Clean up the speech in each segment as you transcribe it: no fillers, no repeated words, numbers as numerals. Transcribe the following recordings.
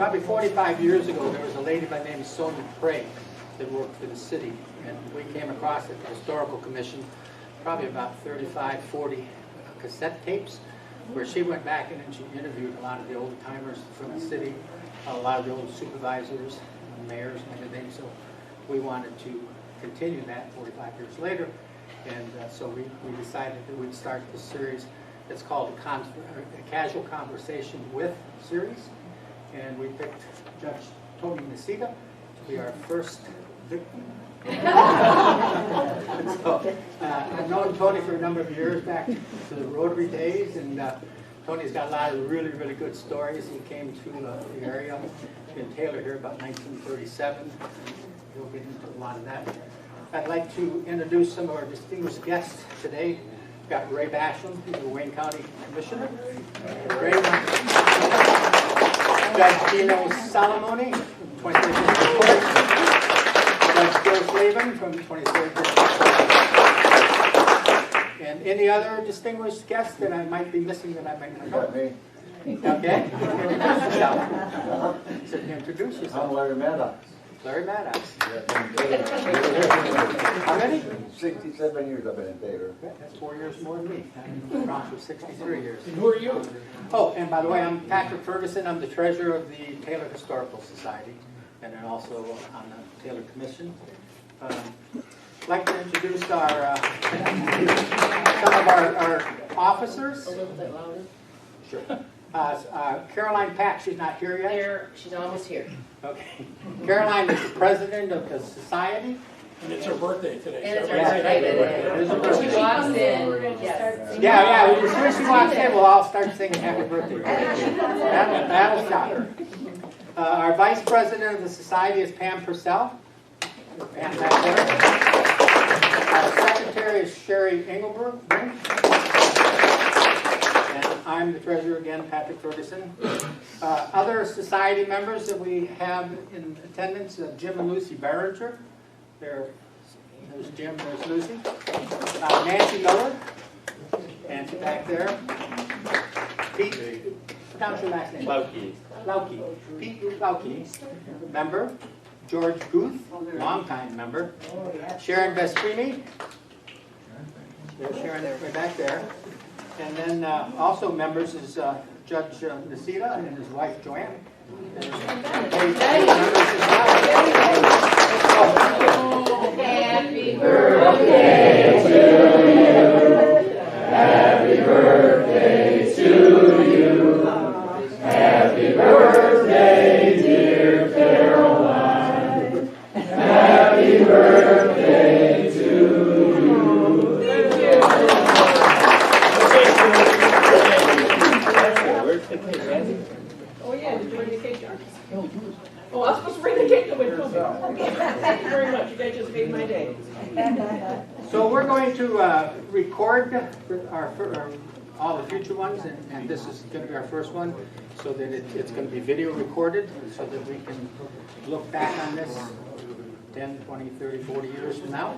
Probably 45 years ago, there was a lady by the name of Sonia Craig that worked for the city, and we came across at the Historical Commission probably about 35, 40 cassette tapes, where she went back and she interviewed a lot of the old timers from the city, a lot of the old supervisors, mayors, and everything. So we wanted to continue that 45 years later, and so we decided that we'd start this series. It's called a Casual Conversation With series, and we picked Judge Tony Nicita to be our first victim. So, I've known Tony for a number of years, back to the Rotary days, and Tony's got a lot of really, really good stories. He came to the area in Taylor here about 1937. We'll get into a lot of that. I'd like to introduce some of our distinguished guests today. We've got Ray Basham, who's the Wayne County Commissioner. Ray, Judge Dino Salamone, 23rd District Court. Judge Bill Slavin from 23rd District. And any other distinguished guests that I might be missing that I might not know? Me. Okay. Introduce yourself. So introduce yourself. I'm Larry Maddox. Larry Maddox. How many? 67 years I've been in Taylor. Yeah, that's 4 years more than me. I'm around for 63 years. And who are you? Oh, and by the way, I'm Patrick Ferguson. I'm the treasurer of the Taylor Historical Society, and then also on the Taylor Commission. I'd like to introduce our some of our officers. A little bit louder. Sure. Caroline Pack, she's not here yet? Here, she's almost here. Okay. Caroline is the president of the society. And it's her birthday today. And it's her Yeah. birthday It is her today. birthday. She walks in, yes. Yeah, as soon as she walks in, we'll all start singing happy birthday. That'll stop her. Our vice president of the society is Pam Purcell. Pam back there. Our secretary is Sherry Engelberg. And I'm the treasurer again, Patrick Ferguson. Other society members that we have in attendance, Jim and Lucy Barringer. There's Jim, there's Lucy. Nancy Miller. Nancy back there. Pete, pronounce your last name. Lauke. Pete Lauke, member. George Guth, longtime member. Sharon Vesprini. There's Sharon right back there. And then also members is Judge Nicita and his wife Joanne. Happy birthday to you. Happy birthday to you. Happy birthday, dear Caroline. Happy birthday to you. Oh yeah, did you bring the cake, John? Oh, I was supposed to bring the cake to my Thank you very much. You guys just made my day. So we're going to record all the future ones, and this is going to be our first one, so that it's going to be video recorded, so that we can look back on this 10, 20, 30, 40 years from now.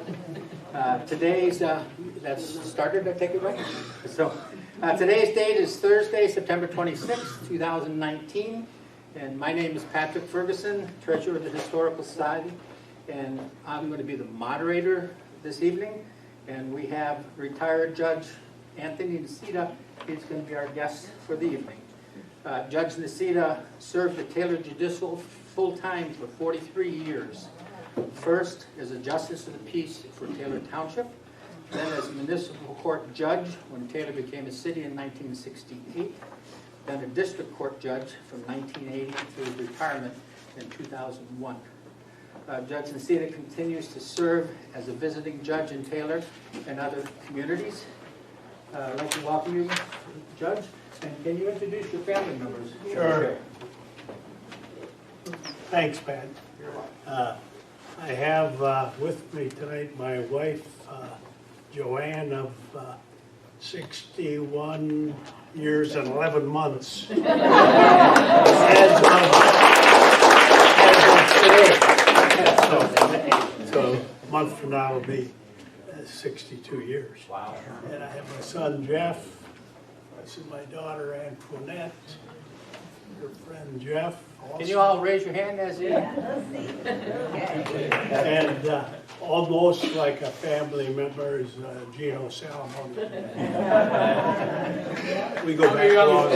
Today's, that's started, I take it right? So today's date is Thursday, September 26, 2019. And my name is Patrick Ferguson, treasurer of the Historical Society. And I'm going to be the moderator this evening. And we have retired Judge Anthony Nicita. He's going to be our guest for the evening. Judge Nicita served the Taylor Judicial full-time for 43 years. First as a Justice of the Peace for Taylor Township, then as municipal court judge when Taylor became a city in 1968, then a district court judge from 1980 to his retirement in 2001. Judge Nicita continues to serve as a visiting judge in Taylor and other communities. I'd like to welcome you, Judge, and can you introduce your family members? Sure. Thanks, Pat. I have with me tonight my wife, Joanne, of 61 years and 11 months. As of today. So a month from now will be 62 years. Wow. And I have my son, Jeff. This is my daughter, Antoinette. Her friend, Jeff. Can you all raise your hand as you? And almost like a family member is Gino Salomon. We go back long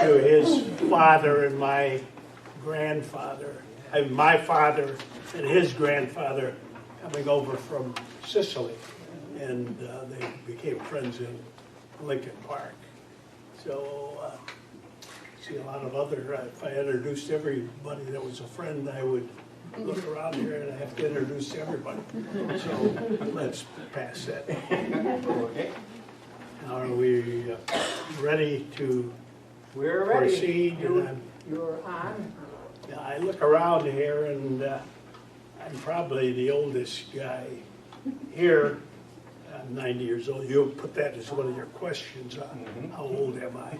to his father and my grandfather, and my father and his grandfather coming over from Sicily, and they became friends in Lincoln Park. So see a lot of other, if I introduced everybody that was a friend, I would look around here and I have to introduce everybody. So let's pass that. Okay. Now are we ready to We're ready. proceed? You're on. Yeah, I look around here and I'm probably the oldest guy here. I'm 90 years old. You'll put that as one of your questions on how old am I?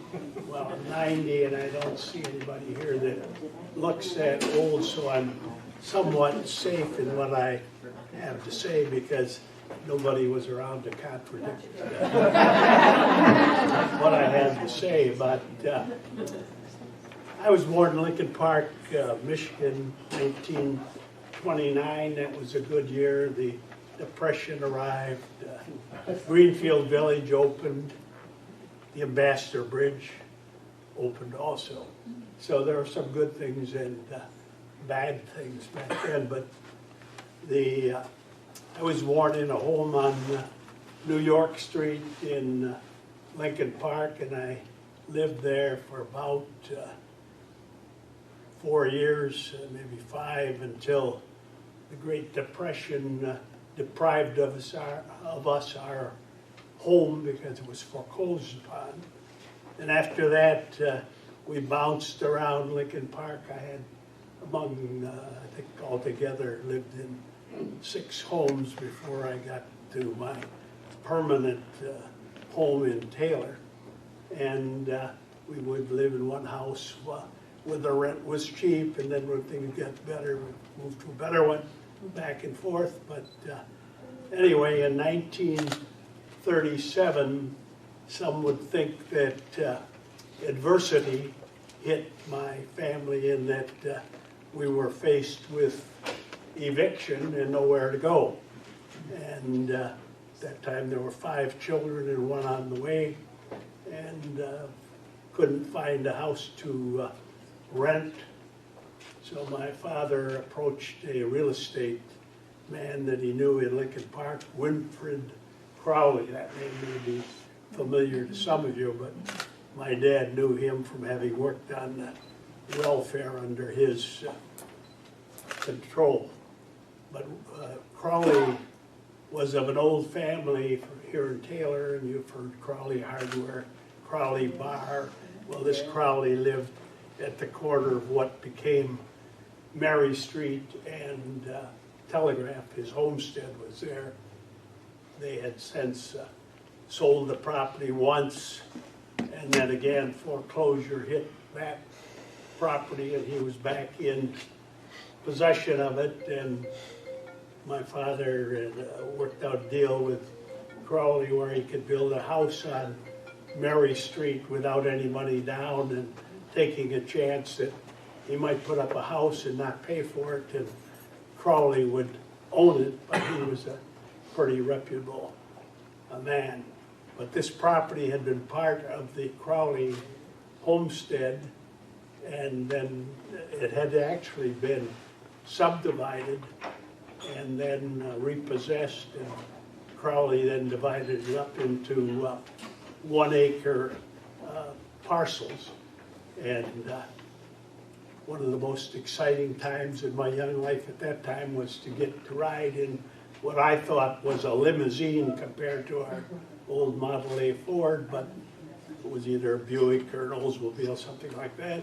Well, I'm 90 and I don't see anybody here that looks that old, so I'm somewhat safe in what I have to say because nobody was around to contradict what I had to say. But I was born in Lincoln Park, Michigan, 1929. That was a good year. The Depression arrived. Greenfield Village opened. The Ambassador Bridge opened also. So there were some good things and bad things back then. But I was born in a home on New York Street in Lincoln Park, and I lived there for about 4 years, maybe 5, until the Great Depression deprived of us our home because it was foreclosed upon. And after that, we bounced around Lincoln Park. I had I think altogether lived in 6 homes before I got to my permanent home in Taylor. And we would live in one house where the rent was cheap, and then when things got better, we moved to a better one, back and forth. But anyway, in 1937, some would think that adversity hit my family in that we were faced with eviction and nowhere to go. And at that time there were 5 children and 1 on the way, and couldn't find a house to rent. So my father approached a real estate man that he knew in Lincoln Park, Winfred Crowley. That name may be familiar to some of you, but my dad knew him from having worked on welfare under his control. But Crowley was of an old family here in Taylor, and you've heard Crowley Hardware, Crowley Bar. Well, this Crowley lived at the corner of what became Mary Street and Telegraph. His homestead was there. They had since sold the property once, and then again foreclosure hit that property, and he was back in possession of it. And my father had worked out a deal with Crowley where he could build a house on Mary Street without any money down, and taking a chance that he might put up a house and not pay for it, and Crowley would own it. But he was a pretty reputable man. But this property had been part of the Crowley homestead, and then it had actually been subdivided and then repossessed, and Crowley then divided it up into 1-acre parcels. And one of the most exciting times in my young life at that time was to get to ride in what I thought was a limousine compared to our old Model A Ford, but it was either a Buick or an Oldsmobile, something like that.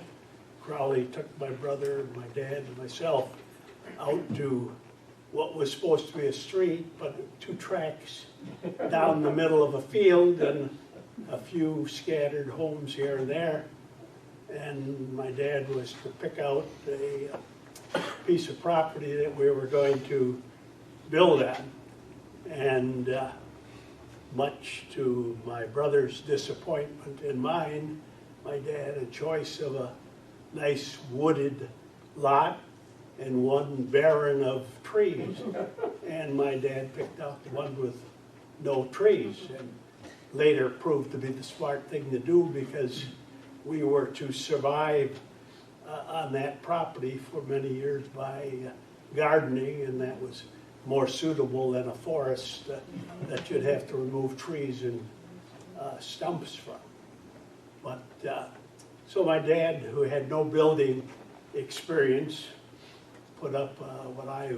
Crowley took my brother, my dad, and myself out to what was supposed to be a street, but 2 tracks down the middle of a field and a few scattered homes here and there. And my dad was to pick out a piece of property that we were going to build on. And much to my brother's disappointment and mine, my dad a choice of a nice wooded lot and one barren of trees. And my dad picked out the one with no trees, and later proved to be the smart thing to do because we were to survive on that property for many years by gardening, and that was more suitable than a forest that you'd have to remove trees and stumps from. But so my dad, who had no building experience, put up what I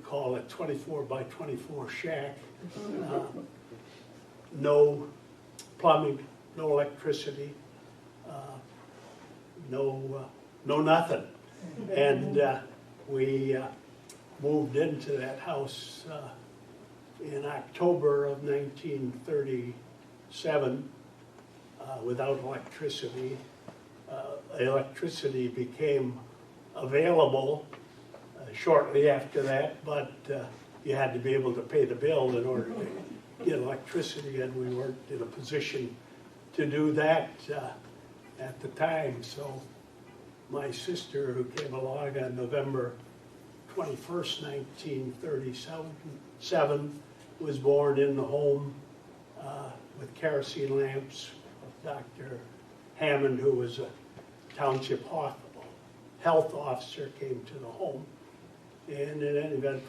call a 24 by 24 shack. No plumbing, no electricity, no nothing. And we moved into that house in October of 1937 without electricity. Electricity became available shortly after that, but you had to be able to pay the bill in order to get electricity, and we weren't in a position to do that at the time. So my sister, who came along on November 21st, 1937, was born in the home with kerosene lamps. Dr. Hammond, who was a township health officer, came to the home. And in any event,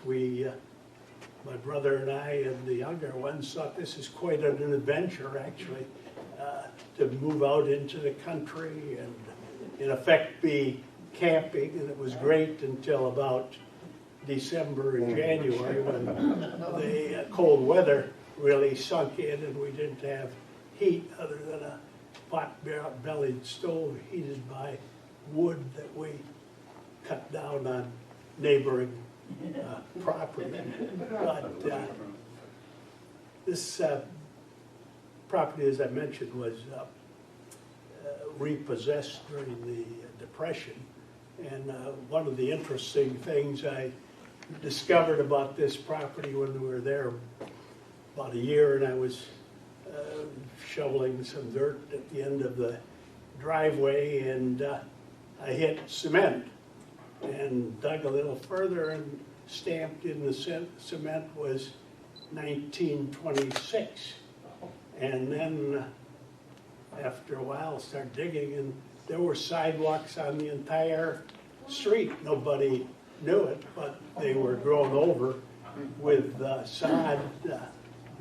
my brother and I and the younger ones thought this is quite an adventure, actually, to move out into the country and, in effect, be camping. And it was great until about December and January when the cold weather really sunk in and we didn't have heat other than a pot-bellied stove heated by wood that we cut down on neighboring property. But this property, as I mentioned, was repossessed during the Depression. And one of the interesting things I discovered about this property when we were there about a year, and I was shoveling some dirt at the end of the driveway, and I hit cement and dug a little further, and stamped in the cement was 1926. And then after a while started digging, and there were sidewalks on the entire street. Nobody knew it, but they were grown over with sod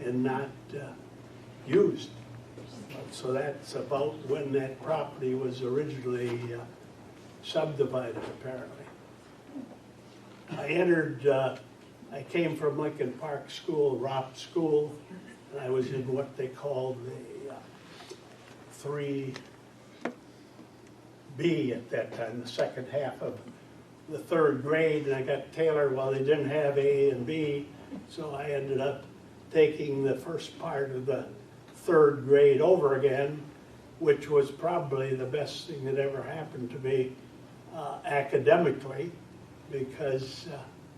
and not used. So that's about when that property was originally subdivided, apparently. I came from Lincoln Park School, Ropp School, and I was in what they called the 3B at that time, the second half of the third grade, and I got Taylor. Well, they didn't have A and B, so I ended up taking the first part of the third grade over again, which was probably the best thing that ever happened to me academically, because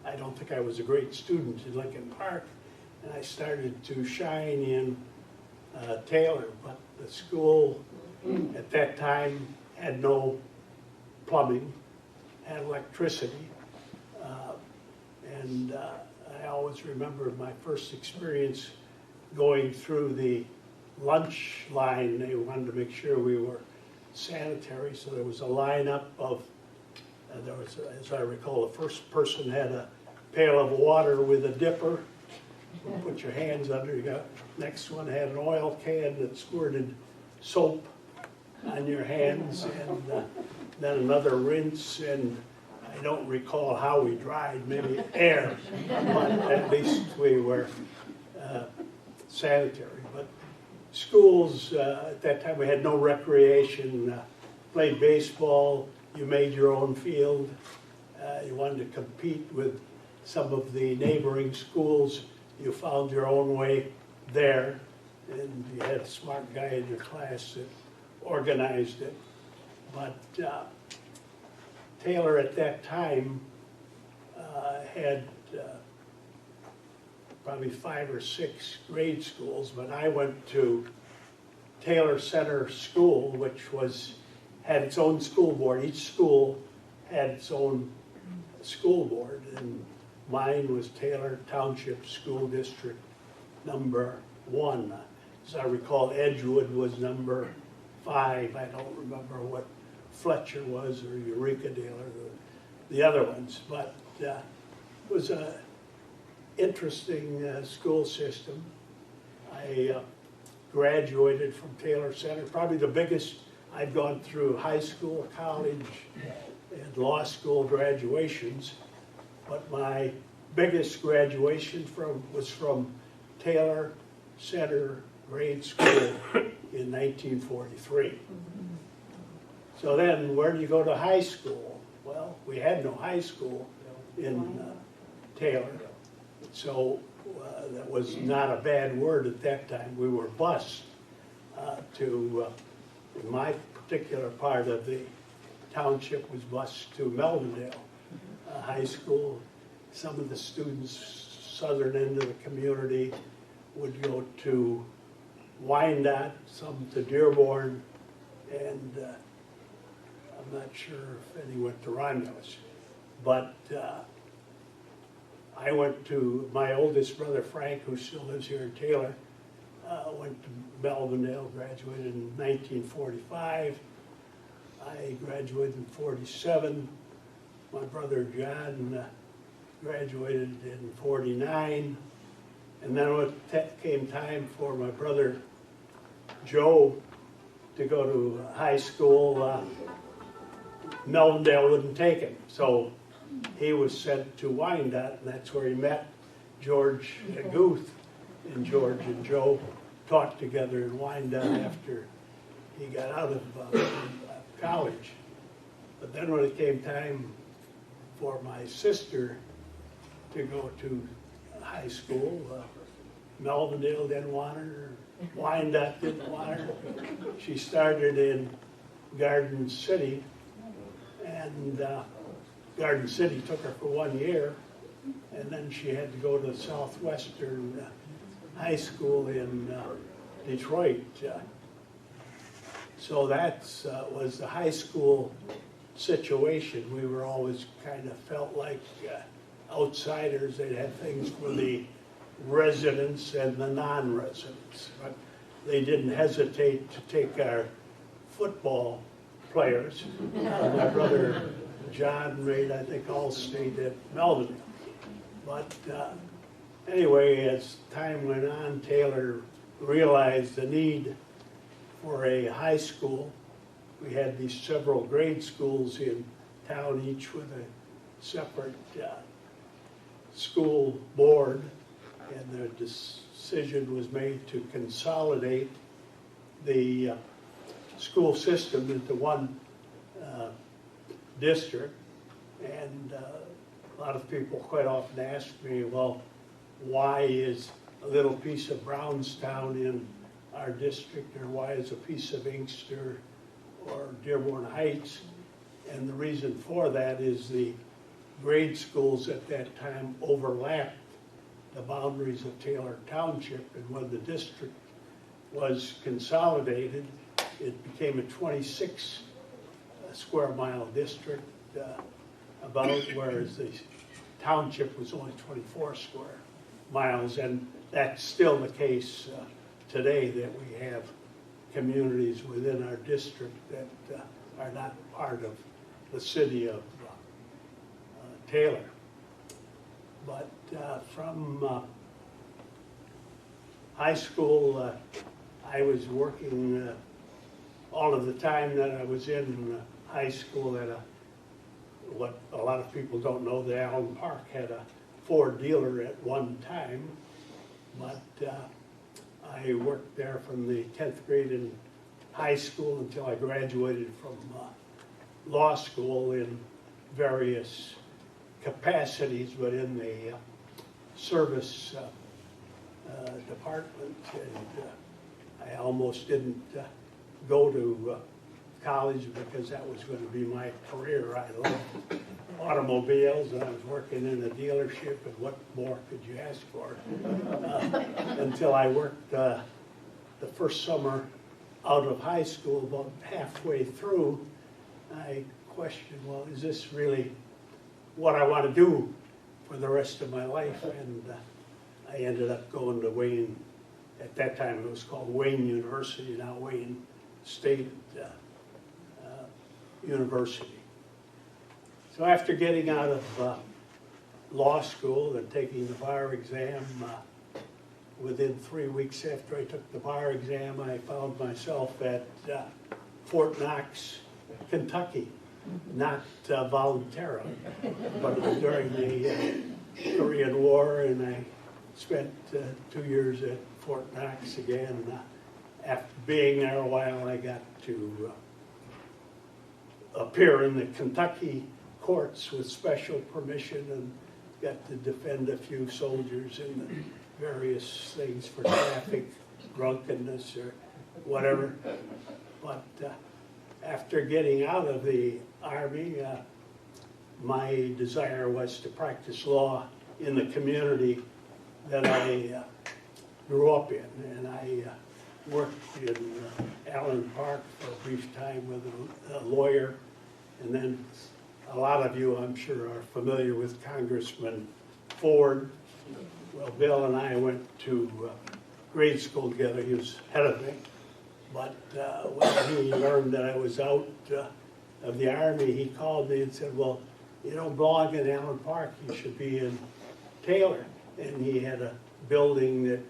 I don't think I was a great student in Lincoln Park, and I started to shine in Taylor. But the school at that time had no plumbing, had electricity, and I always remember my first experience going through the lunch line. They wanted to make sure we were sanitary, so there was a lineup of, there was, as I recall, the first person had a pail of water with a dipper. You put your hands under. You got, next one had an oil can that squirted soap on your hands, and then another rinse, and I don't recall how we dried, maybe air, but at least we were sanitary. But schools, at that time we had no recreation, played baseball, you made your own field, you wanted to compete with some of the neighboring schools, you found your own way there, and you had a smart guy in your class that organized it. But Taylor at that time had probably 5 or 6 grade schools, but I went to Taylor Center School, which had its own school board. Each school had its own school board, and mine was Taylor Township School District number 1. As I recall, Edgewood was number 5. I don't remember what Fletcher was, or Eurekadale, or the other ones, but it was a interesting school system. I graduated from Taylor Center, probably the biggest. I'd gone through high school, college, and law school graduations, but my biggest graduation was from Taylor Center Grade School in 1943. So then, where do you go to high school? Well, we had no high school in Taylor, so that was not a bad word at that time. We were bused to, in my particular part of the township, was bused to Melvindale High School. Some of the students, southern end of the community, would go to Wyandotte, some to Dearborn, and I'm not sure if any went to Romulus. But I went to, my oldest brother Frank, who still lives here in Taylor, went to Melvindale, graduated in 1945. I graduated in 47. My brother John graduated in 49. And then when it came time for my brother Joe to go to high school, Melvindale wouldn't take him. So he was sent to Wyandotte, and that's where he met George Guth. And George and Joe taught together in Wyandotte after he got out of college. But then when it came time for my sister to go to high school, Melvindale didn't want her, Wyandotte didn't want her. She started in Garden City, and Garden City took her for 1 year, and then she had to go to Southwestern High School in Detroit. So that was the high school situation. We were always kind of felt like outsiders. They'd have things for the residents and the non-residents, but they didn't hesitate to take our football players. My brother John made, I think, All-State at Melvindale. But anyway, as time went on, Taylor realized the need for a high school. We had these several grade schools in town, each with a separate school board, and the decision was made to consolidate the school system into one district. And a lot of people quite often ask me, well, why is a little piece of Brownstown in our district, or why is a piece of Inkster or Dearborn Heights? And the reason for that is the grade schools at that time overlapped the boundaries of Taylor Township, and when the district was consolidated, it became a 26 square mile district about, whereas the township was only 24 square miles, and that's still the case today, that we have communities within our district that are not part of the city of Taylor. But from high school, I was working all of the time that I was in high school at what a lot of people don't know, the Allen Park had a Ford dealer at one time, but I worked there from the 10th grade in high school until I graduated from law school in various capacities, but in the service department. And I almost didn't go to college because that was going to be my career. I loved automobiles, and I was working in a dealership, and what more could you ask for? Until I worked the first summer out of high school, about halfway through, I questioned, well, is this really what I want to do for the rest of my life? And I ended up going to Wayne. At that time, it was called Wayne University, now Wayne State University. So after getting out of law school and taking the bar exam, within 3 weeks after I took the bar exam, I found myself at Fort Knox, Kentucky, not voluntarily, but it was during the Korean War, and I spent 2 years at Fort Knox again. After being there a while, I got to appear in the Kentucky courts with special permission and got to defend a few soldiers in the various things for traffic, drunkenness, or whatever. But after getting out of the Army, my desire was to practice law in the community that I grew up in. And I worked in Allen Park for a brief time with a lawyer. And then a lot of you, I'm sure, are familiar with Congressman Ford. Well, Bill and I went to grade school together. He was head of me. But when he learned that I was out of the Army, he called me and said, well, you don't belong in Allen Park. You should be in Taylor. And he had a building that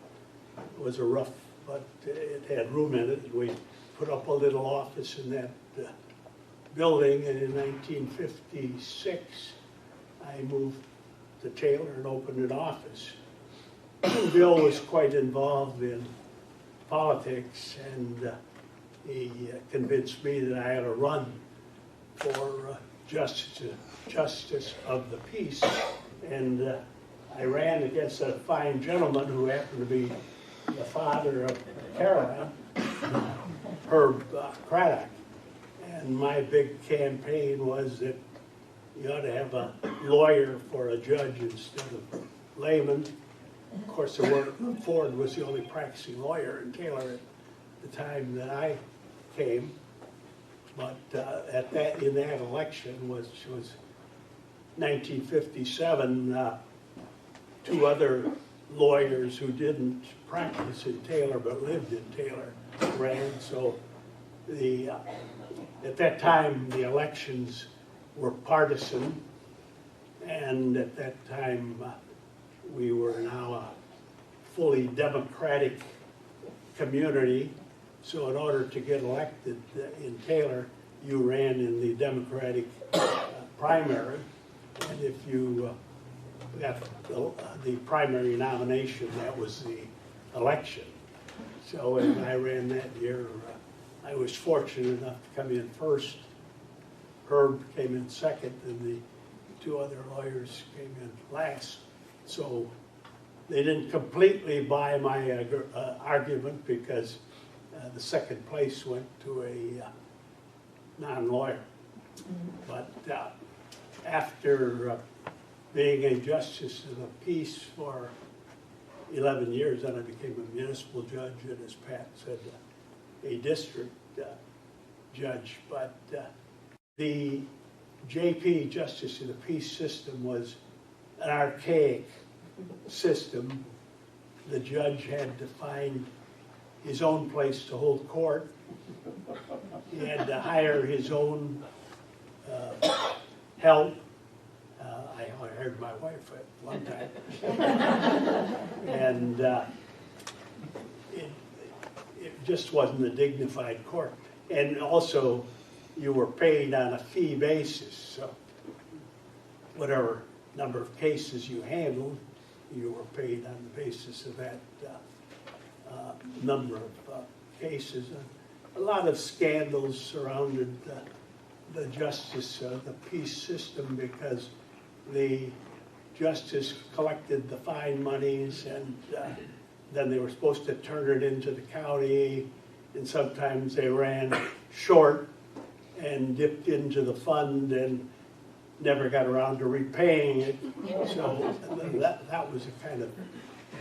was a rough, but it had room in it. We put up a little office in that building, and in 1956, I moved to Taylor and opened an office. Bill was quite involved in politics, and he convinced me that I ought to run for justice of the peace. And I ran against a fine gentleman who happened to be the father of Caroline, Herb Craddock. And my big campaign was that you ought to have a lawyer for a judge instead of layman. Of course, Ford was the only practicing lawyer in Taylor at the time that I came. But in that election, which was 1957, two other lawyers who didn't practice in Taylor but lived in Taylor ran. So at that time, the elections were partisan, and at that time, we were now a fully democratic community. So in order to get elected in Taylor, you ran in the Democratic primary, and if you got the primary nomination, that was the election. So when I ran that year, I was fortunate enough to come in first. Herb came in second, and the two other lawyers came in last. So they didn't completely buy my argument, because the second place went to a non-lawyer. But after being a justice of the peace for 11 years, then I became a municipal judge, and as Pat said, a district judge. But the JP, Justice of the Peace system, was an archaic system. The judge had to find his own place to hold court. He had to hire his own help. I hired my wife at one time. And it just wasn't a dignified court. And also, you were paid on a fee basis. So whatever number of cases you handled, you were paid on the basis of that number of cases. And a lot of scandals surrounded the justice of the peace system, because the justice collected the fine monies, and then they were supposed to turn it into the county, and sometimes they ran short and dipped into the fund and never got around to repaying it. So that was the kind of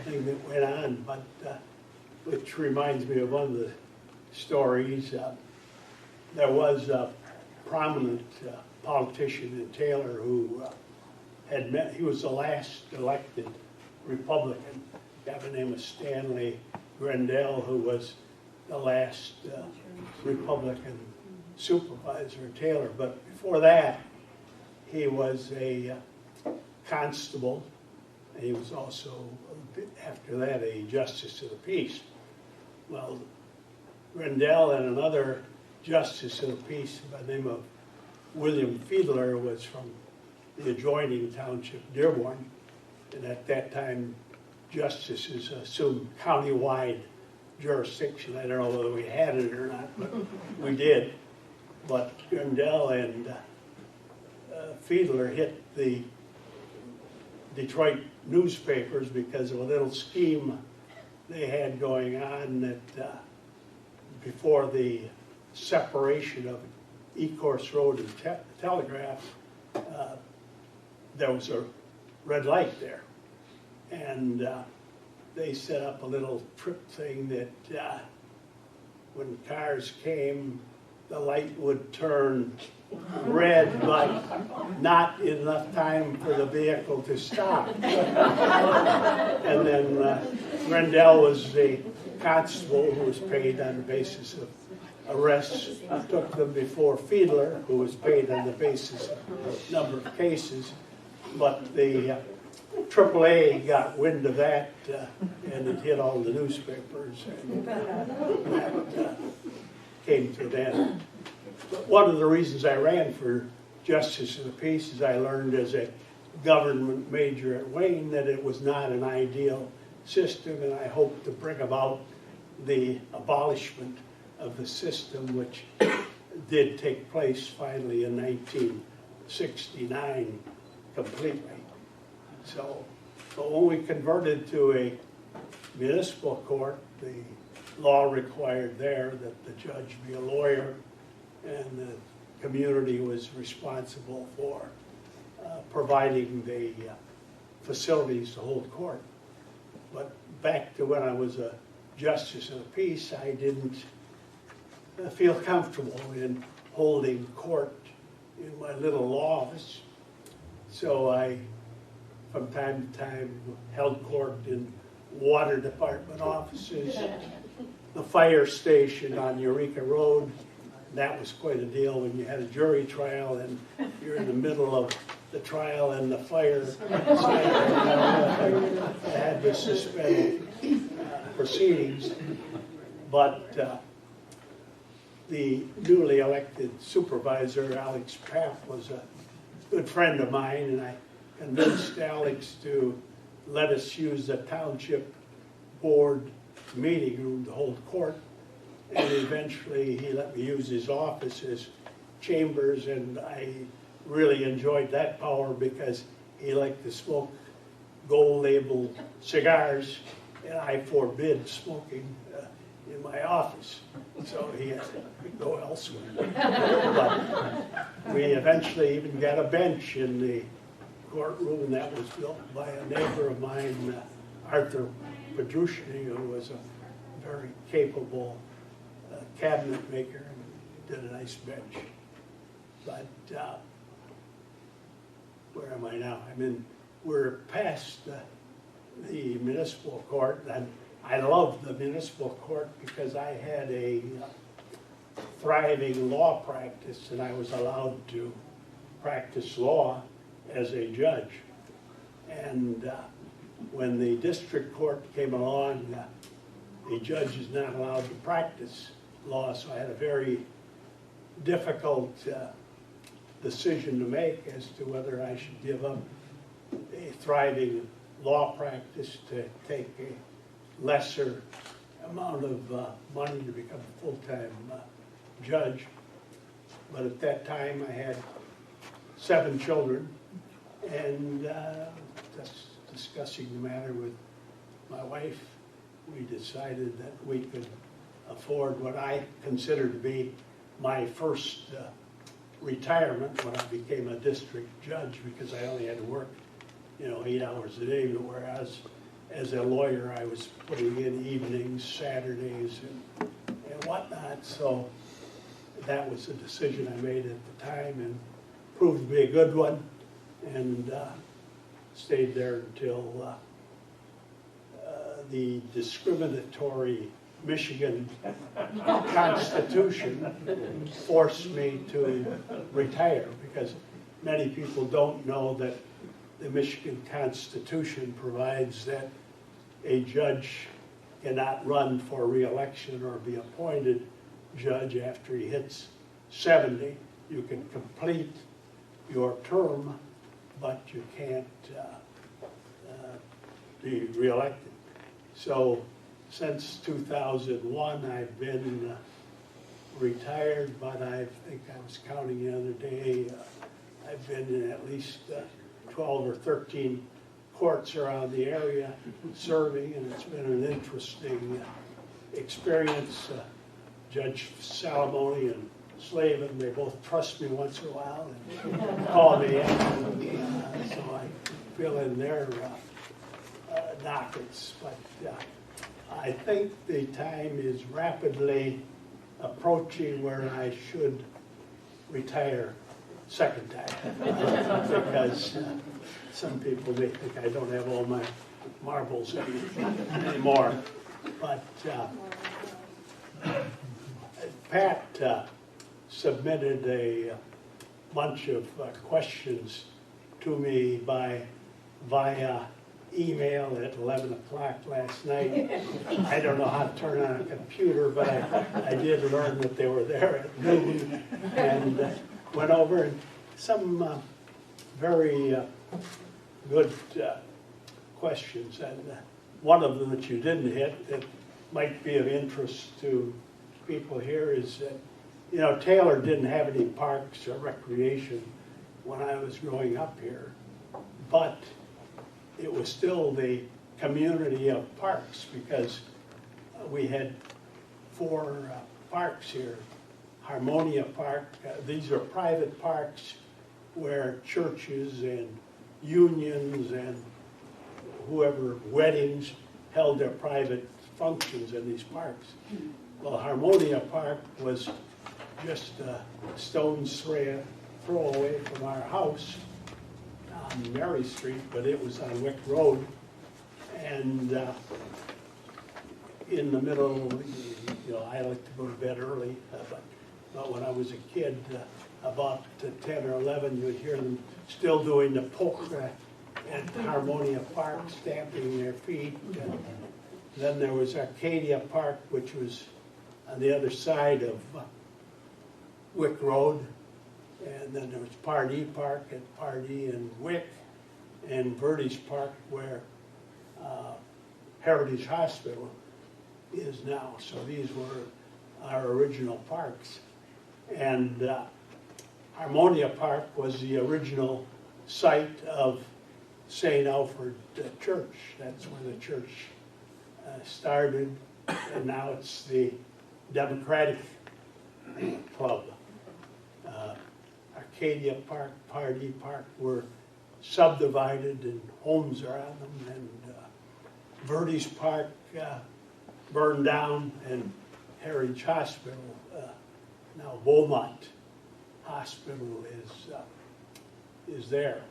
thing that went on. But which reminds me of one of the stories. There was a prominent politician in Taylor who he was the last elected Republican, a guy by the name of Stanley Grendell, who was the last Republican supervisor in Taylor. But before that, he was a constable, and he was also, after that, a justice of the peace. Well, Grendell and another justice of the peace by the name of William Fiedler was from the adjoining township, Dearborn, and at that time, justices assumed countywide jurisdiction. I don't know whether we had it or not, but we did. But Grendell and Fiedler hit the Detroit newspapers because of a little scheme they had going on that before the separation of Ecorse Road and Telegraph, there was a red light there. And they set up a little trip thing that when cars came, the light would turn red, but not enough time for the vehicle to stop. And then Grendell was the constable who was paid on the basis of arrests, took them before Fiedler, who was paid on the basis of number of cases. But the AAA got wind of that, and it hit all the newspapers, and that came to an end. But one of the reasons I ran for Justice of the Peace is I learned as a government major at Wayne that it was not an ideal system, and I hope to bring about the abolishment of the system, which did take place finally in 1969 completely. So when we converted to a municipal court, the law required there that the judge be a lawyer, and the community was responsible for providing the facilities to hold court. But back to when I was a justice of the peace, I didn't feel comfortable in holding court in my little law office. So I, from time to time, held court in water department offices, the fire station on Eureka Road. That was quite a deal when you had a jury trial and you're in the middle of the trial and the fire. I had to suspend proceedings. But the newly elected supervisor, Alex Papp, was a good friend of mine, and I convinced Alex to let us use the township board meeting room to hold court. And eventually he let me use his office as chambers, and I really enjoyed that power because he liked to smoke gold-labeled cigars, and I forbid smoking in my office. So he had to go elsewhere. But we eventually even got a bench in the courtroom that was built by a neighbor of mine, Arthur Petrushny, who was a very capable cabinet maker, and did a nice bench. But where am I now? We're past the municipal court, and I loved the municipal court because I had a thriving law practice, and I was allowed to practice law as a judge. And when the district court came along, a judge is not allowed to practice law, so I had a very difficult decision to make as to whether I should give up a thriving law practice to take a lesser amount of money to become a full-time judge. But at that time I had 7 children, and just discussing the matter with my wife, we decided that we could afford what I considered to be my first retirement when I became a district judge, because I only had to work 8 hours a day, whereas as a lawyer I was putting in evenings, Saturdays, and whatnot. So that was a decision I made at the time and proved to be a good one, and stayed there until the discriminatory Michigan Constitution forced me to retire, because many people don't know that the Michigan Constitution provides that a judge cannot run for re-election or be appointed judge after he hits 70. You can complete your term, but you can't be re-elected. So since 2001, I've been retired, but I think I was counting the other day, I've been in at least 12 or 13 courts around the area serving, and it's been an interesting experience. Judge Salamone and Slavin, they both trust me once in a while and call me in, so I fill in their dockets. But I think the time is rapidly approaching where I should retire second time, because some people may think I don't have all my marbles anymore. But Pat submitted a bunch of questions to me via email at 11 o'clock last night. I don't know how to turn on a computer, but I did learn that they were there at noon, and went over, and some very good questions. And one of them that you didn't hit that might be of interest to people here is that, you know, Taylor didn't have any parks or recreation when I was growing up here, but it was still the community of parks, because we had 4 parks here. Harmonia Park, these are private parks where churches and unions and whoever, weddings, held their private functions in these parks. Well, Harmonia Park was just a stone's throw away from our house on Mary Street, but it was on Wick Road. And in the middle, you know, I like to go to bed early, but when I was a kid, about 10 or 11, you would hear them still doing the polka at Harmonia Park, stamping their feet. Then there was Arcadia Park, which was on the other side of Wick Road. And then there was Pardee Park at Pardee and Wick, and Verdes Park, where Heritage Hospital is now. So these were our original parks. And Harmonia Park was the original site of St. Alfred Church. That's where the church started, and now it's the Democratic Club. Arcadia Park, Pardee Park were subdivided and homes are on them, and Verdes Park burned down, and Heritage Hospital, now Beaumont Hospital, is there.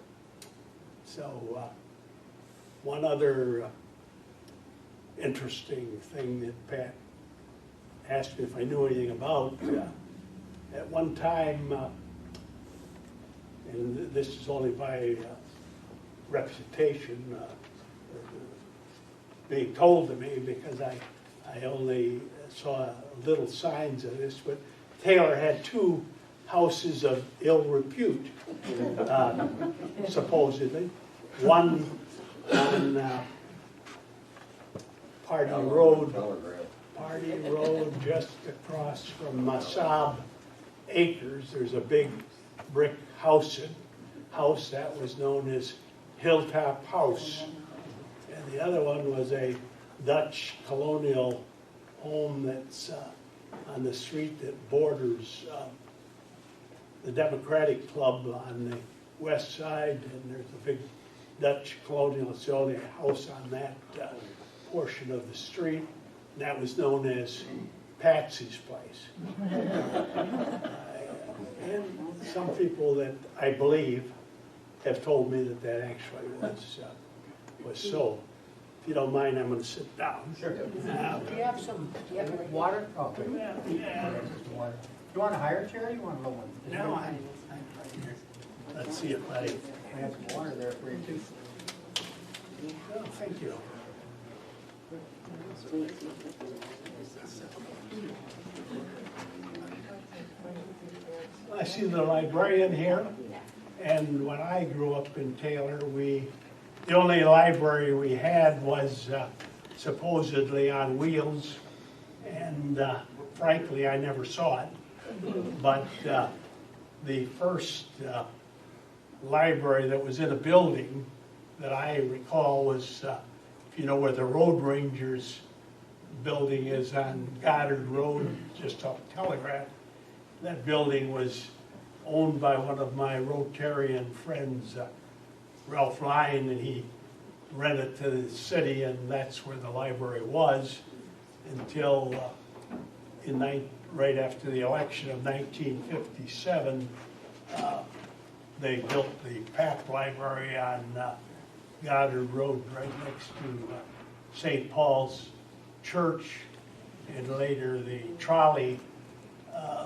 So one other interesting thing that Pat asked me if I knew anything about, at one time, and this is only by reputation, being told to me, because I only saw little signs of this, but Taylor had 2 houses of ill repute, supposedly. One on Pardee Road, just across from Masab Acres. There's a big brick house that was known as Hilltop House. And the other one was a Dutch colonial home that's on the street that borders the Democratic Club on the west side, and there's a big Dutch colonial. It's the only house on that portion of the street. And that was known as Patsy's place. And some people that I believe have told me that that actually was so. If you don't mind, I'm going to sit down. Sure. Do you have water? Oh, good. Yeah. Water. You want a higher chair or you want a low one? No, let's see if I have some water there for you too. Oh, thank you. I see the librarian here, and when I grew up in Taylor, the only library we had was supposedly on wheels, and frankly, I never saw it. But the first library that was in a building that I recall was, if you know where the Road Rangers building is on Goddard Road, just off Telegraph. That building was owned by one of my Rotarian friends, Ralph Lyon, and he rented to the city, and that's where the library was until right after the election of 1957, they built the PAP library on Goddard Road right next to St. Paul's Church, and later the trolley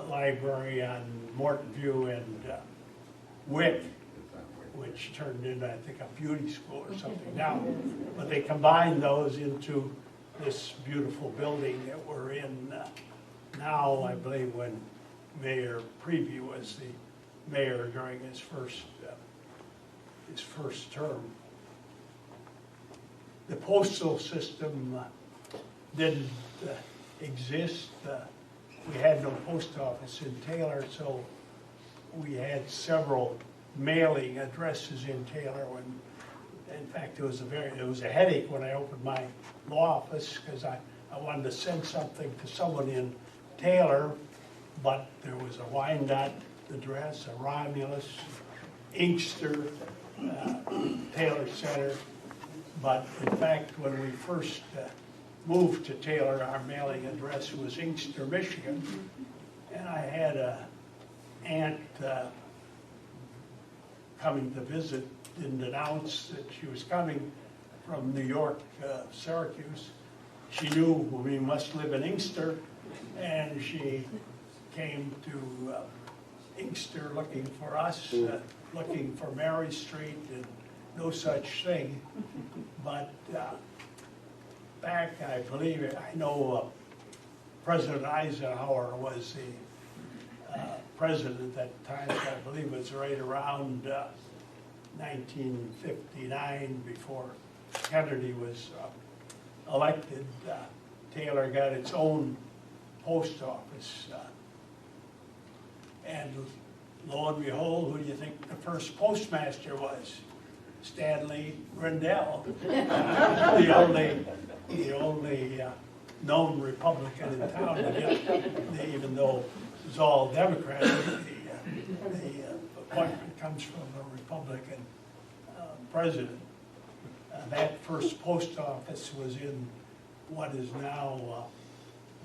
library on Morton View and Wick, which turned into, I think, a beauty school or something now. But they combined those into this beautiful building that we're in now, I believe, when Mayor Preview was the mayor during his first term. The postal system didn't exist. We had no post office in Taylor, so we had several mailing addresses in Taylor. In fact, it was a headache when I opened my law office because I wanted to send something to someone in Taylor, but there was a Wyandotte address, a Romulus, Inkster, Taylor Center. But in fact, when we first moved to Taylor, our mailing address was Inkster, Michigan, and I had an aunt coming to visit, didn't announce that she was coming from New York, Syracuse. She knew we must live in Inkster, and she came to Inkster looking for us, looking for Mary Street, and no such thing. But back, I believe, I know President Eisenhower was the president at that time, so I believe it was right around 1959, before Kennedy was elected. Taylor got its own post office. And lo and behold, who do you think the first postmaster was? Stanley Grindell, the only known Republican in town. Even though it was all Democratic, the appointment comes from a Republican president. That first post office was in what is now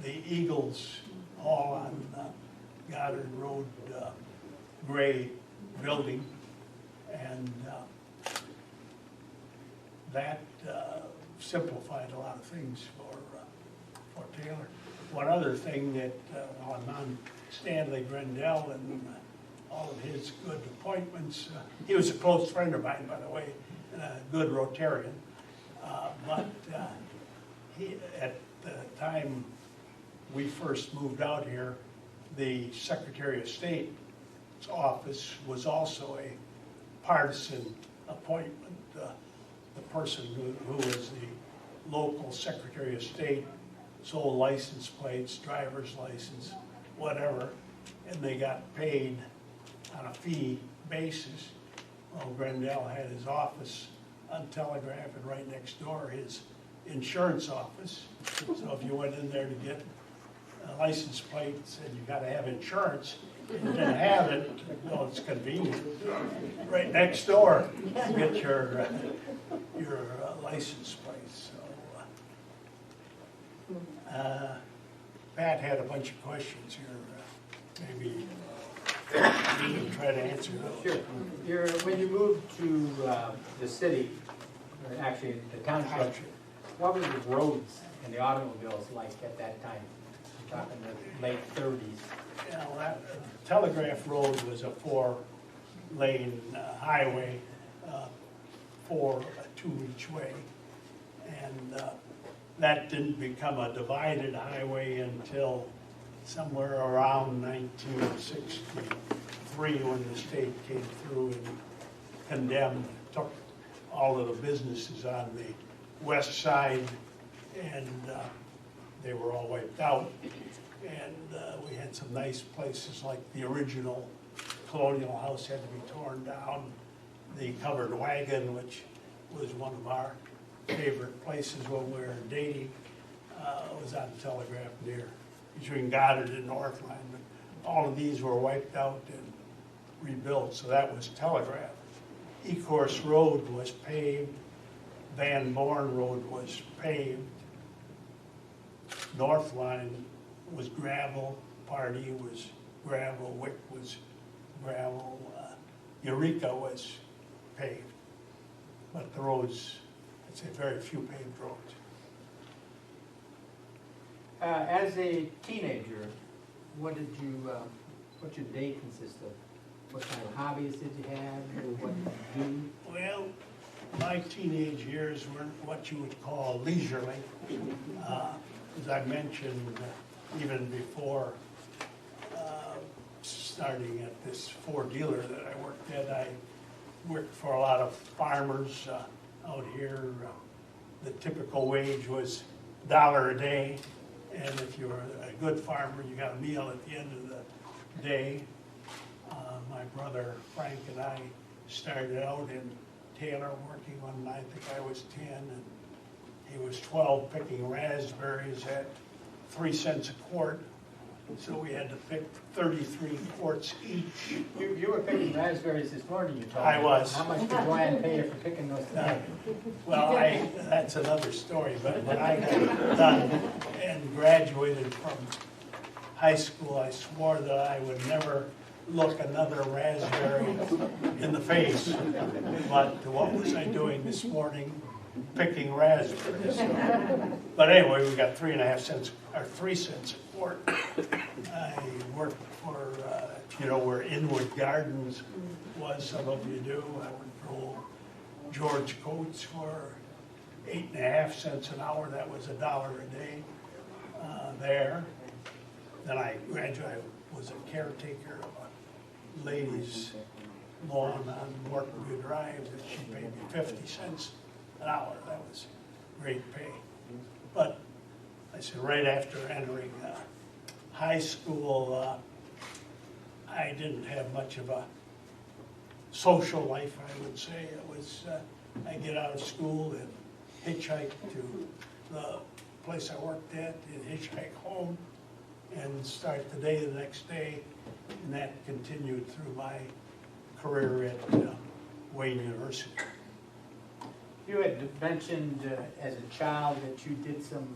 the Eagles Hall on Goddard Road, gray building, and that simplified a lot of things for Taylor. One other thing that on Stanley Grindell and all of his good appointments, he was a close friend of mine, by the way, and a good Rotarian. But he, at the time we first moved out here, the Secretary of State's office was also a partisan appointment. The person who was the local Secretary of State sold license plates, driver's license, whatever, and they got paid on a fee basis. Well, Grindell had his office on Telegraph, and right next door his insurance office. So if you went in there to get a license plate, said you got to have insurance, and you didn't have it, well, it's convenient. Right next door, you get your license plate. So Pat had a bunch of questions here. Maybe you can try to answer those. Sure. When you moved to the city, or actually the township, what were the roads and the automobiles like at that time? I'm talking the late 30s. Yeah, well, that Telegraph Road was a 4-lane highway, 2 each way. And that didn't become a divided highway until somewhere around 1963 when the state came through and condemned, took all of the businesses on the west side, and they were all wiped out. And we had some nice places like the original Colonial House had to be torn down. The Covered Wagon, which was one of our favorite places when we were dating, was on Telegraph near between Goddard and Northline. But all of these were wiped out and rebuilt, so that was Telegraph. Ecorse Road was paved. Van Born Road was paved. Northline was gravel. Pardee was gravel. Wick was gravel. Eureka was paved. But the roads, I'd say very few paved roads. As a teenager, what's your day consist of? What kind of hobbies did you have? What did you do? Well, my teenage years weren't what you would call leisurely. As I mentioned, even before starting at this Ford dealer that I worked at, I worked for a lot of farmers out here. The typical wage was $1 a day, and if you were a good farmer, you got a meal at the end of the day. My brother Frank and I started out in Taylor working when I think I was 10, and he was 12, picking raspberries at 3 cents a quart. So we had to pick 33 quarts each. You were picking raspberries this morning, you told me. I was. How much did Brian pay you for picking those today? Well, that's another story, but when I got done and graduated from high school, I swore that I would never look another raspberry in the face. But what was I doing this morning? Picking raspberries. But anyway, we got 3 cents a quart. I worked for, if you know where Inwood Gardens was, some of you do. I worked for George Coates for 8.5 cents an hour. That was $1 a day there. Then I graduated. I was a caretaker of a lady's lawn on Mortonview Drive. That she paid me 50 cents an hour. That was great pay. But I said right after entering high school, I didn't have much of a social life, I would say. It was, I get out of school and hitchhike to the place I worked at and hitchhike home and start the day the next day. And that continued through my career at Wayne University. You had mentioned as a child that you did some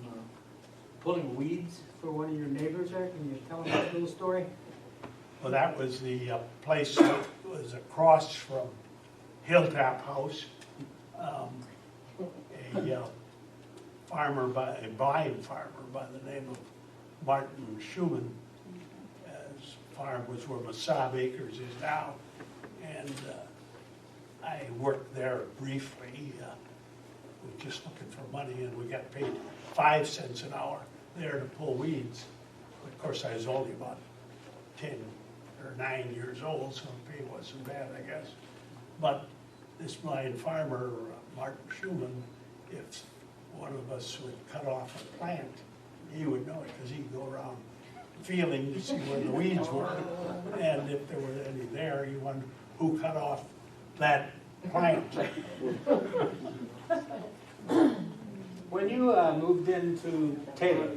pulling weeds for one of your neighbors there. Can you tell us that little story? Well, that was the place that was across from Hilltop House. A blind farmer by the name of Martin Schumann. His farm was where Masab Acres is now. And I worked there briefly. We were just looking for money, and we got paid 5 cents an hour there to pull weeds. Of course, I was only about 10 or 9 years old, so the pay wasn't bad, I guess. But this blind farmer, Martin Schumann, if one of us would cut off a plant, he would know it because he'd go around feeling to see where the weeds were. And if there were any there, he wondered who cut off that plant. When you moved into Taylor,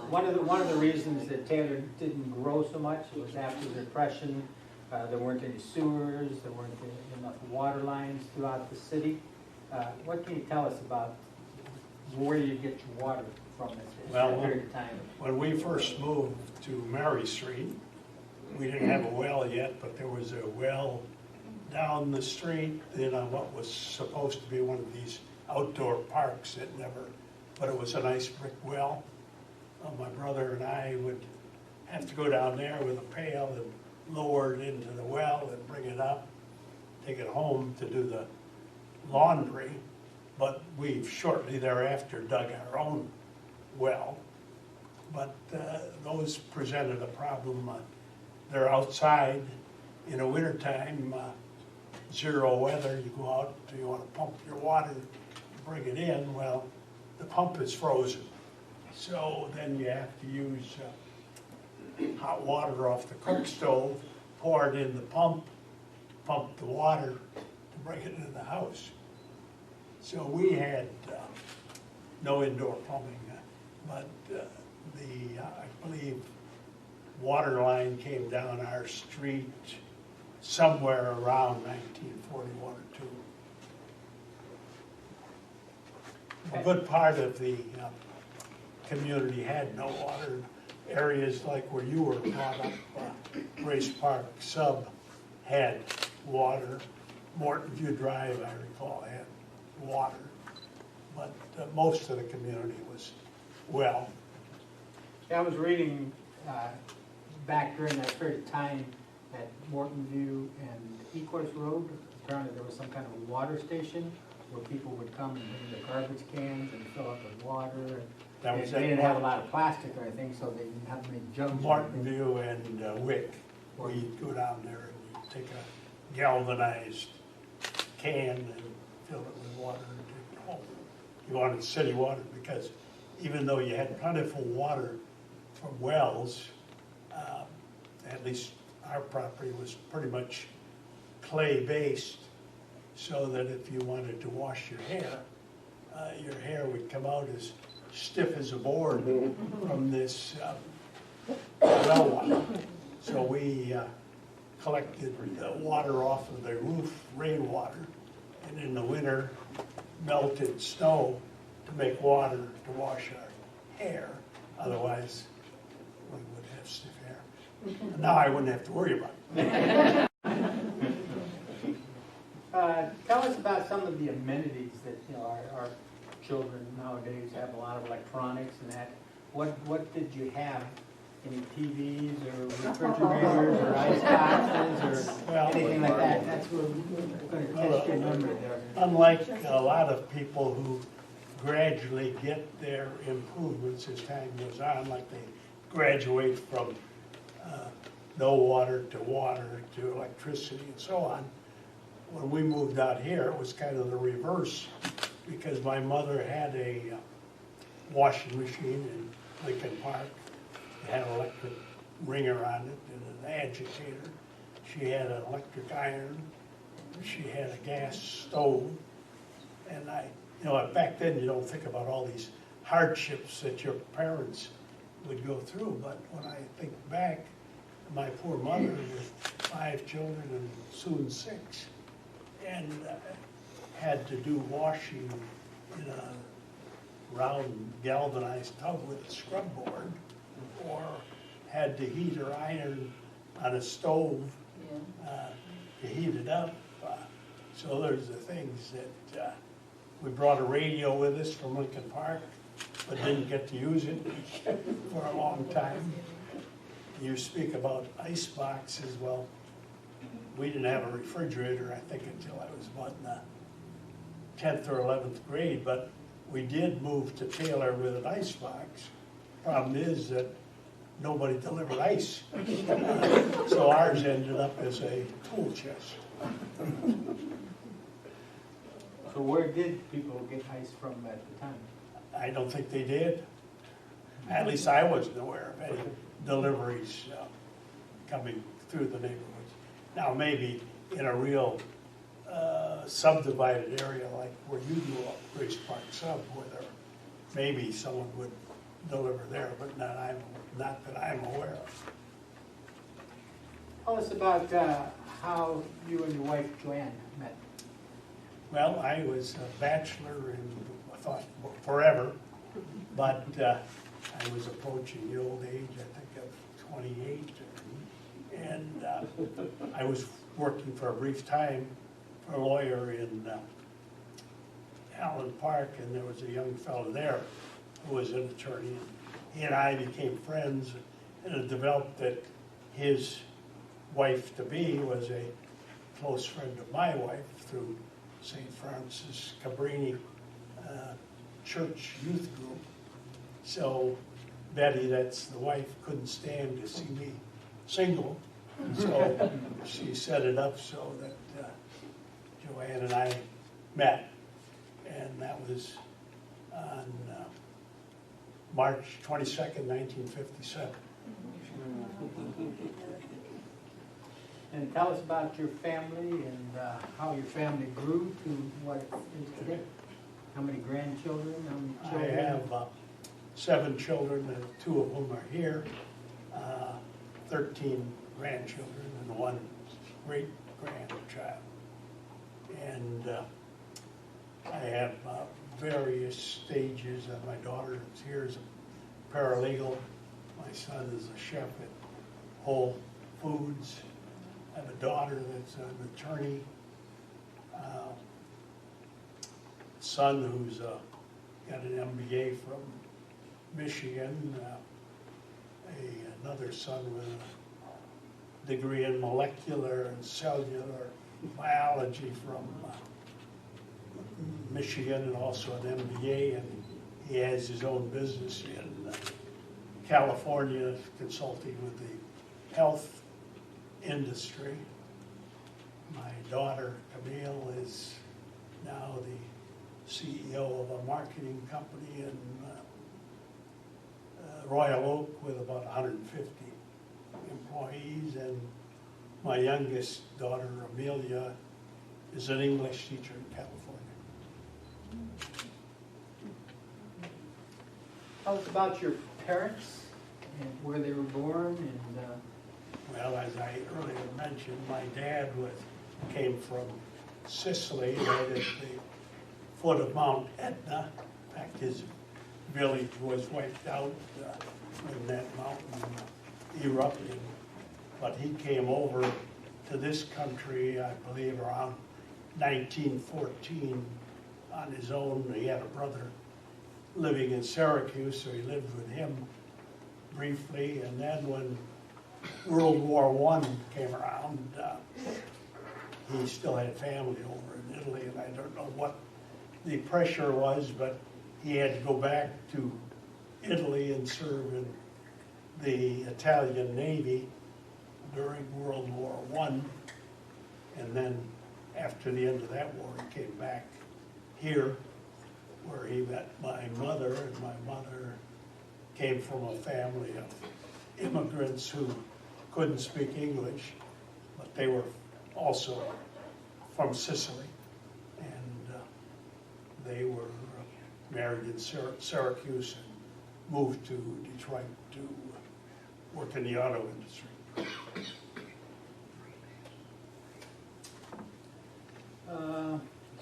one of the reasons that Taylor didn't grow so much was after the Depression. There weren't any sewers, there weren't enough water lines throughout the city. What can you tell us about where you get your water from this Well, period of time? When we first moved to Mary Street, we didn't have a well yet, but there was a well down the street in what was supposed to be one of these outdoor parks that never, but it was a nice brick well. My brother and I would have to go down there with a pail and lower it into the well and bring it up, take it home to do the laundry. But we shortly thereafter dug our own well. But those presented a problem. They're outside in the wintertime, zero weather, you go out, you want to pump your water, bring it in, well, the pump is frozen. So then you have to use hot water off the cook stove, pour it in the pump the water to bring it into the house. So we had no indoor plumbing, but I believe water line came down our street somewhere around 1941 or 2. A good part of the community had no water. Areas like where you were brought up, Grace Park Sub had water. Morton View Drive, I recall, had water. But most of the community was well. Yeah, I was reading back during that period of time at Morton View and Ecorse Road, apparently there was some kind of a water station where people would come and bring their garbage cans and fill up with water. That was They at didn't have a lot of plastic or anything, so they didn't have to make jugs. Martin View and Wick, where you'd go down there and you'd take a galvanized can and fill it with water and take it home. You wanted city water because even though you had plentiful water from wells, at least our property was pretty much clay-based, so that if you wanted to wash your hair would come out as stiff as a board from this well water. So we collected the water off of the roof, rainwater, and in the winter melted snow to make water to wash our hair. Otherwise, we would have stiff hair. And now I wouldn't have to worry about it. Tell us about some of the amenities that our children nowadays have. A lot of electronics and that. What did you have? Any TVs or refrigerators or ice boxes or anything like that? That's what we're going to test your memory there. Unlike a lot of people who gradually get their improvements as time goes on, like they graduate from no water to electricity and so on. When we moved out here, it was kind of the reverse, because my mother had a washing machine in Lincoln Park. It had an electric wringer on it and an agitator. She had an electric iron. She had a gas stove. And back then you don't think about all these hardships that your parents would go through. But when I think back, my poor mother with 5 children and soon 6, and had to do washing in a round galvanized tub with a scrub board, or had to heat her iron on a stove to heat it up. So there's the things that we brought a radio with us from Lincoln Park, but didn't get to use it for a long time. You speak about ice boxes. Well, we didn't have a refrigerator, I think, until I was about in the 10th or 11th grade, but we did move to Taylor with an ice box. Problem is that nobody delivered ice. So ours ended up as a tool chest. So where did people get ice from at the time? I don't think they did. At least I wasn't aware of any deliveries coming through the neighborhoods. Now maybe in a real subdivided area like where you grew up, Grace Park Sub, where maybe someone would deliver there, but not that I'm aware of. Tell us about how you and your wife Joanne met. Well, I was a bachelor in, I thought, forever. But I was approaching the old age, I think of 28, and I was working for a brief time for a lawyer in Allen Park, and there was a young fellow there who was an attorney. And he and I became friends, and it developed that his wife-to-be was a close friend of my wife through St. Francis Cabrini Church Youth Group. So Betty, that's the wife, couldn't stand to see me single, so she set it up so that Joanne and I met, and that was on March 22nd, 1957. And tell us about your family and how your family grew to what it is today. How many grandchildren? How many I children? have 7 children, and 2 of whom are here, 13 grandchildren, and 1 great-grandchild. And I have various stages. My daughter is here as a paralegal. My son is a chef at Whole Foods. I have a daughter that's an attorney. Son who's got an MBA from Michigan. Another son with a degree in molecular and cellular biology from Michigan, and also an MBA, and he has his own business in California, consulting with the health industry. My daughter Camille is now the CEO of a marketing company in Royal Oak with about 150 employees, and my youngest daughter Amelia is an English teacher in California. Tell us about your parents and where they were born. And Well, as I earlier mentioned, my dad came from Sicily, right at the foot of Mount Etna. In fact, his village was wiped out when that mountain erupted. But he came over to this country, I believe, around 1914 on his own. He had a brother living in Syracuse, so he lived with him briefly. And then when World War I came around, he still had family over in Italy, and I don't know what the pressure was, but he had to go back to Italy and serve in the Italian Navy during World War I. And then after the end of that war, he came back here, where he met my mother, and my mother came from a family of immigrants who couldn't speak English, but they were also from Sicily, and they were married in Syracuse and moved to Detroit to work in the auto industry.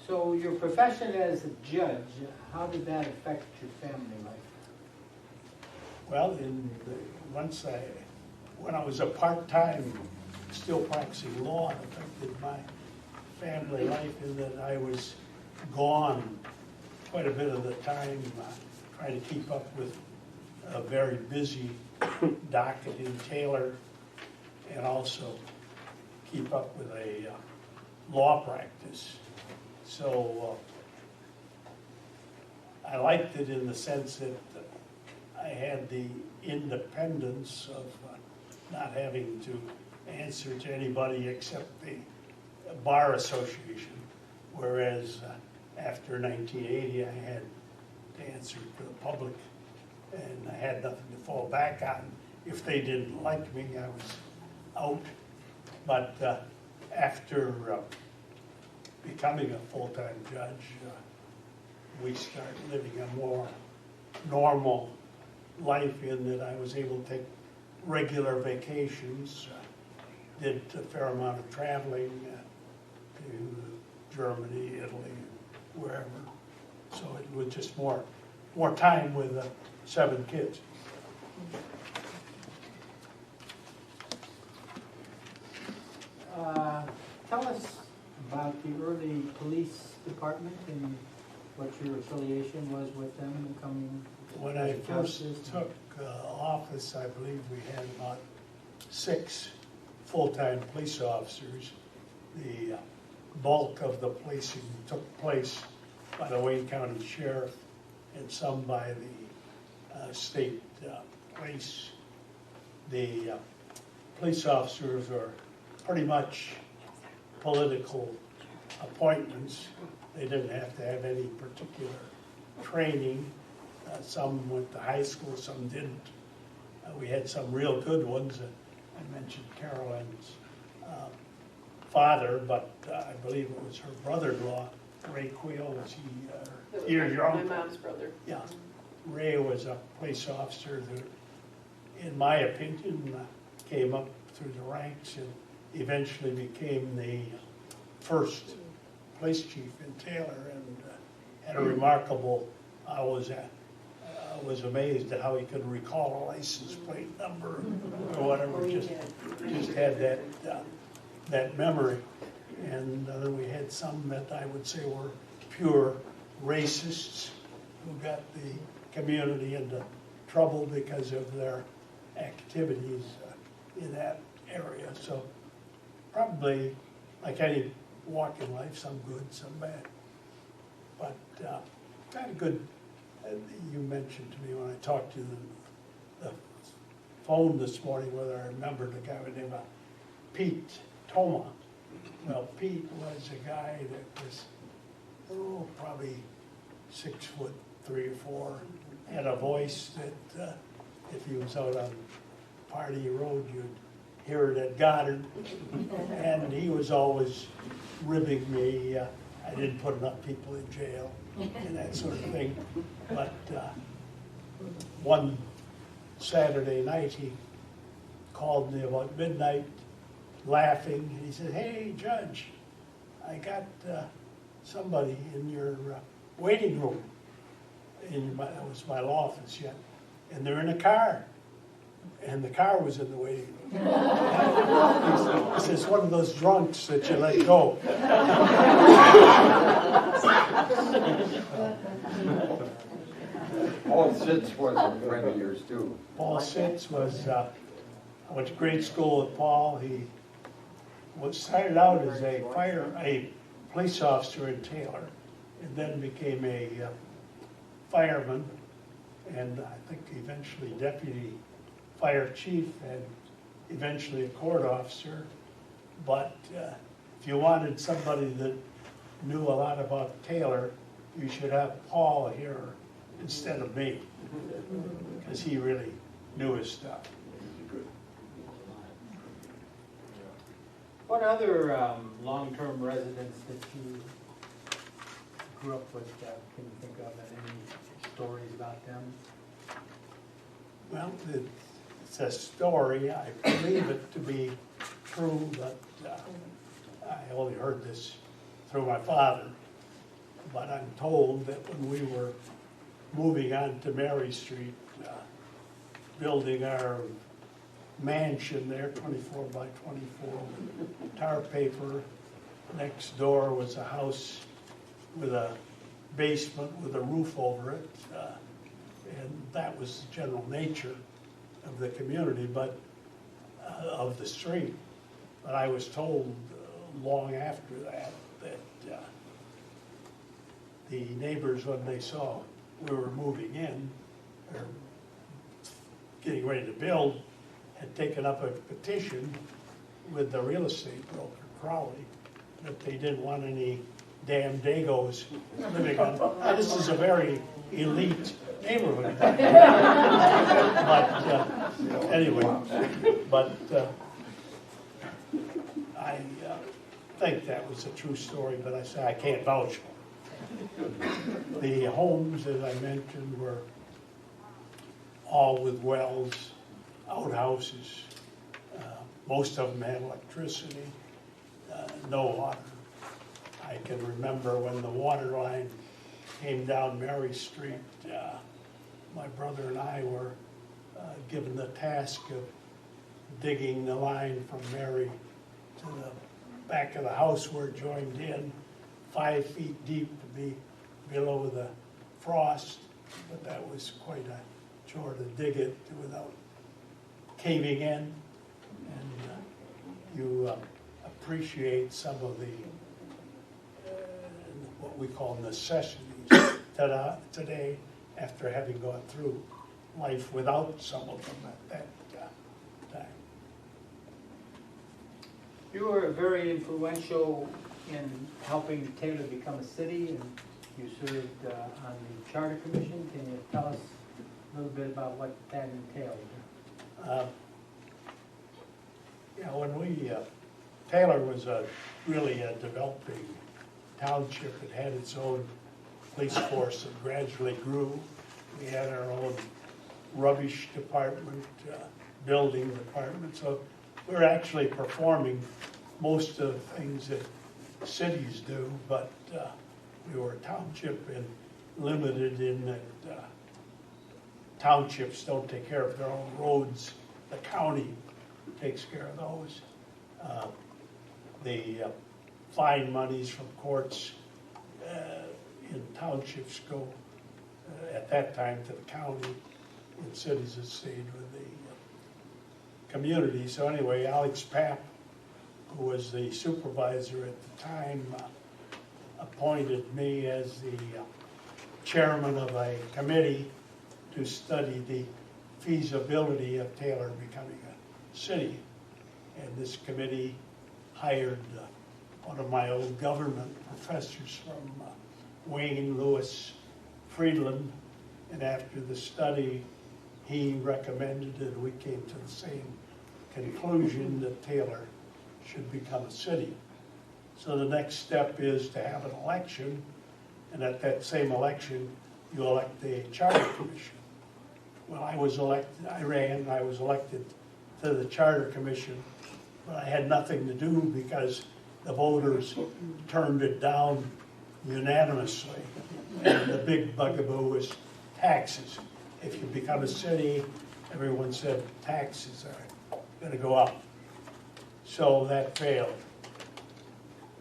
So your profession as a judge, how did that affect your family life? Well, when I was a part-time, still practicing law, it affected my family life in that I was gone quite a bit of the time, trying to keep up with a very busy docket in Taylor, and also keep up with a law practice. So I liked it in the sense that I had the independence of not having to answer to anybody except the Bar Association, whereas after 1980 I had to answer to the public, and I had nothing to fall back on. If they didn't like me, I was out. But after becoming a full-time judge, we started living a more normal life in that I was able to take regular vacations, did a fair amount of traveling to Germany, Italy, wherever. So it was just more more time with the 7 kids. Tell us about the early police department and what your affiliation was with them becoming. When I first took office, I believe we had about 6 full-time police officers. The bulk of the policing took place by the Wayne County Sheriff and some by the state police. The police officers are pretty much political appointments. They didn't have to have any particular training. Some went to high school, some didn't. We had some real good ones. I mentioned Carolyn's father, but I believe it was her brother-in-law, Ray Queel. Was he your My uncle? mom's brother. Yeah. Ray was a police officer that, in my opinion, came up through the ranks and eventually became the first police chief in Taylor, and had a remarkable. I was amazed at how he could recall a license plate number or whatever. Just had that memory. And then we had some that I would say were pure racists who got the community into trouble because of their activities in that area. So probably, like any walk in life, some good, some bad. But kind of good. You mentioned to me when I talked to the phone this morning whether I remembered a guy named Pete Toma. Well, Pete was a guy that was, probably 6'3" or 4", had a voice that if he was out on Party Road, you'd hear it at Goddard. And he was always ribbing me. I didn't put enough people in jail and that sort of thing. But one Saturday night, he called me about midnight laughing. And he said, "Hey, Judge, I got somebody in your waiting room." That was my law office yet. And they're in a car. And the car was in the waiting room. He says, "It's one of those drunks that you let go." Paul Sitz was a friend of yours too. Paul Sitz was, I went to grade school with Paul. He started out as a police officer in Taylor, and then became a fireman, and I think eventually deputy fire chief, and eventually a court officer. But if you wanted somebody that knew a lot about Taylor, you should have Paul here instead of me, because he really knew his stuff. What other long-term residents that you grew up with, can you think of, and any stories about them? Well, it's a story. I believe it to be true, but I only heard this through my father. But I'm told that when we were moving on to Mary Street, building our mansion there, 24 by 24, tar paper. Next door was a house with a basement with a roof over it. And that was the general nature of the community, but of the street. But I was told long after that the neighbors, when they saw we were moving in, or getting ready to build, had taken up a petition with the real estate broker, Crowley, that they didn't want any damn Dagos living on. Now, this is a very elite neighborhood. But anyway, I think that was a true story, but I say I can't vouch for it. The homes, as I mentioned, were all with wells, outhouses. Most of them had electricity, no water. I can remember when the water line came down Mary Street, my brother and I were given the task of digging the line from Mary to the back of the house where it joined in, 5 feet deep to be below the frost, but that was quite a chore to dig it without caving in. And you appreciate some of the what we call necessities today after having gone through life without some of them at that time. You were very influential in helping Taylor become a city, and you served on the Charter Commission. Can you tell us a little bit about what that entailed? Yeah, when we, Taylor was really a developing township. It had its own police force that gradually grew. We had our own rubbish department, building department, so we were actually performing most of the things that cities do, but we were a township and limited in that townships don't take care of their own roads. The county takes care of those. The fine monies from courts in townships go at that time to the county. In cities it stayed with the community. So anyway, Alex Papp, who was the supervisor at the time, appointed me as the chairman of a committee to study the feasibility of Taylor becoming a city. And this committee hired one of my old government professors from Wayne Lewis Friedland, and after the study he recommended and we came to the same conclusion that Taylor should become a city. So the next step is to have an election, and at that same election you elect a charter commission. Well, I was elected, I was elected to the charter commission, but I had nothing to do because the voters turned it down unanimously. And the big bugaboo was taxes. If you become a city, everyone said taxes are going to go up. So that failed.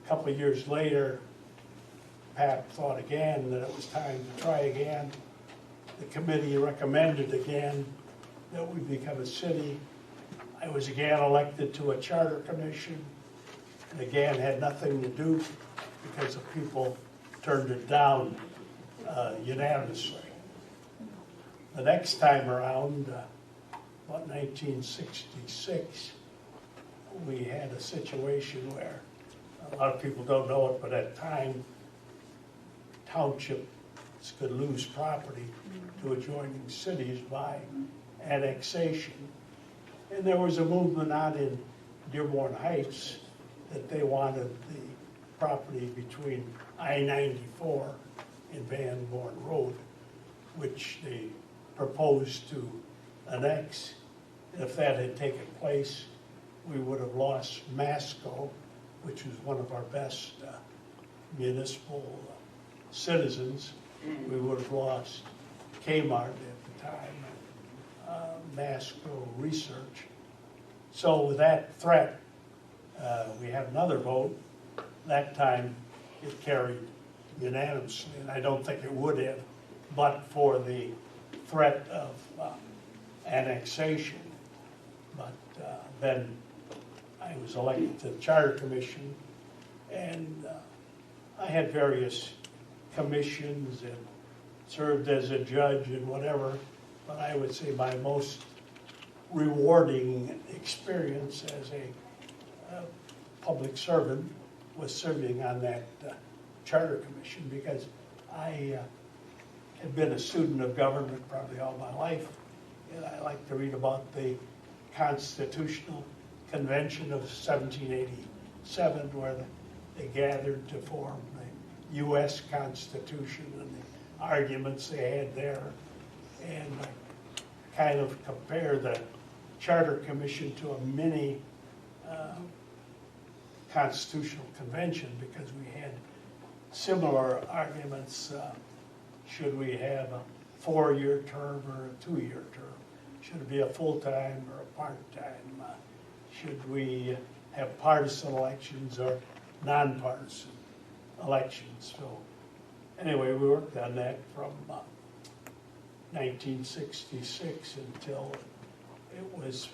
A couple of years later, Pat thought again that it was time to try again. The committee recommended again that we become a city. I was again elected to a charter commission, and again had nothing to do because the people turned it down unanimously. The next time around, about 1966, we had a situation where a lot of people don't know it, but at the time, townships could lose property to adjoining cities by annexation. And there was a movement out in Dearborn Heights that they wanted the property between I-94 and Van Born Road, which they proposed to annex. If that had taken place, we would have lost Masco, which was one of our best municipal citizens. We would have lost Kmart at the time, Masco Research. So with that threat, we had another vote. That time it carried unanimously, and I don't think it would have, but for the threat of annexation. But then I was elected to the Charter Commission, and I had various commissions and served as a judge and whatever, but I would say my most rewarding experience as a public servant was serving on that Charter Commission, because I had been a student of government probably all my life, and I like to read about the Constitutional Convention of 1787, where they gathered to form the U.S. Constitution and the arguments they had there. And I kind of compare the Charter Commission to a mini Constitutional Convention, because we had similar arguments should we have a 4-year term or a 2-year term? Should it be a full-time or a part-time? Should we have partisan elections or nonpartisan elections? So anyway, we worked on that from 1966 until it was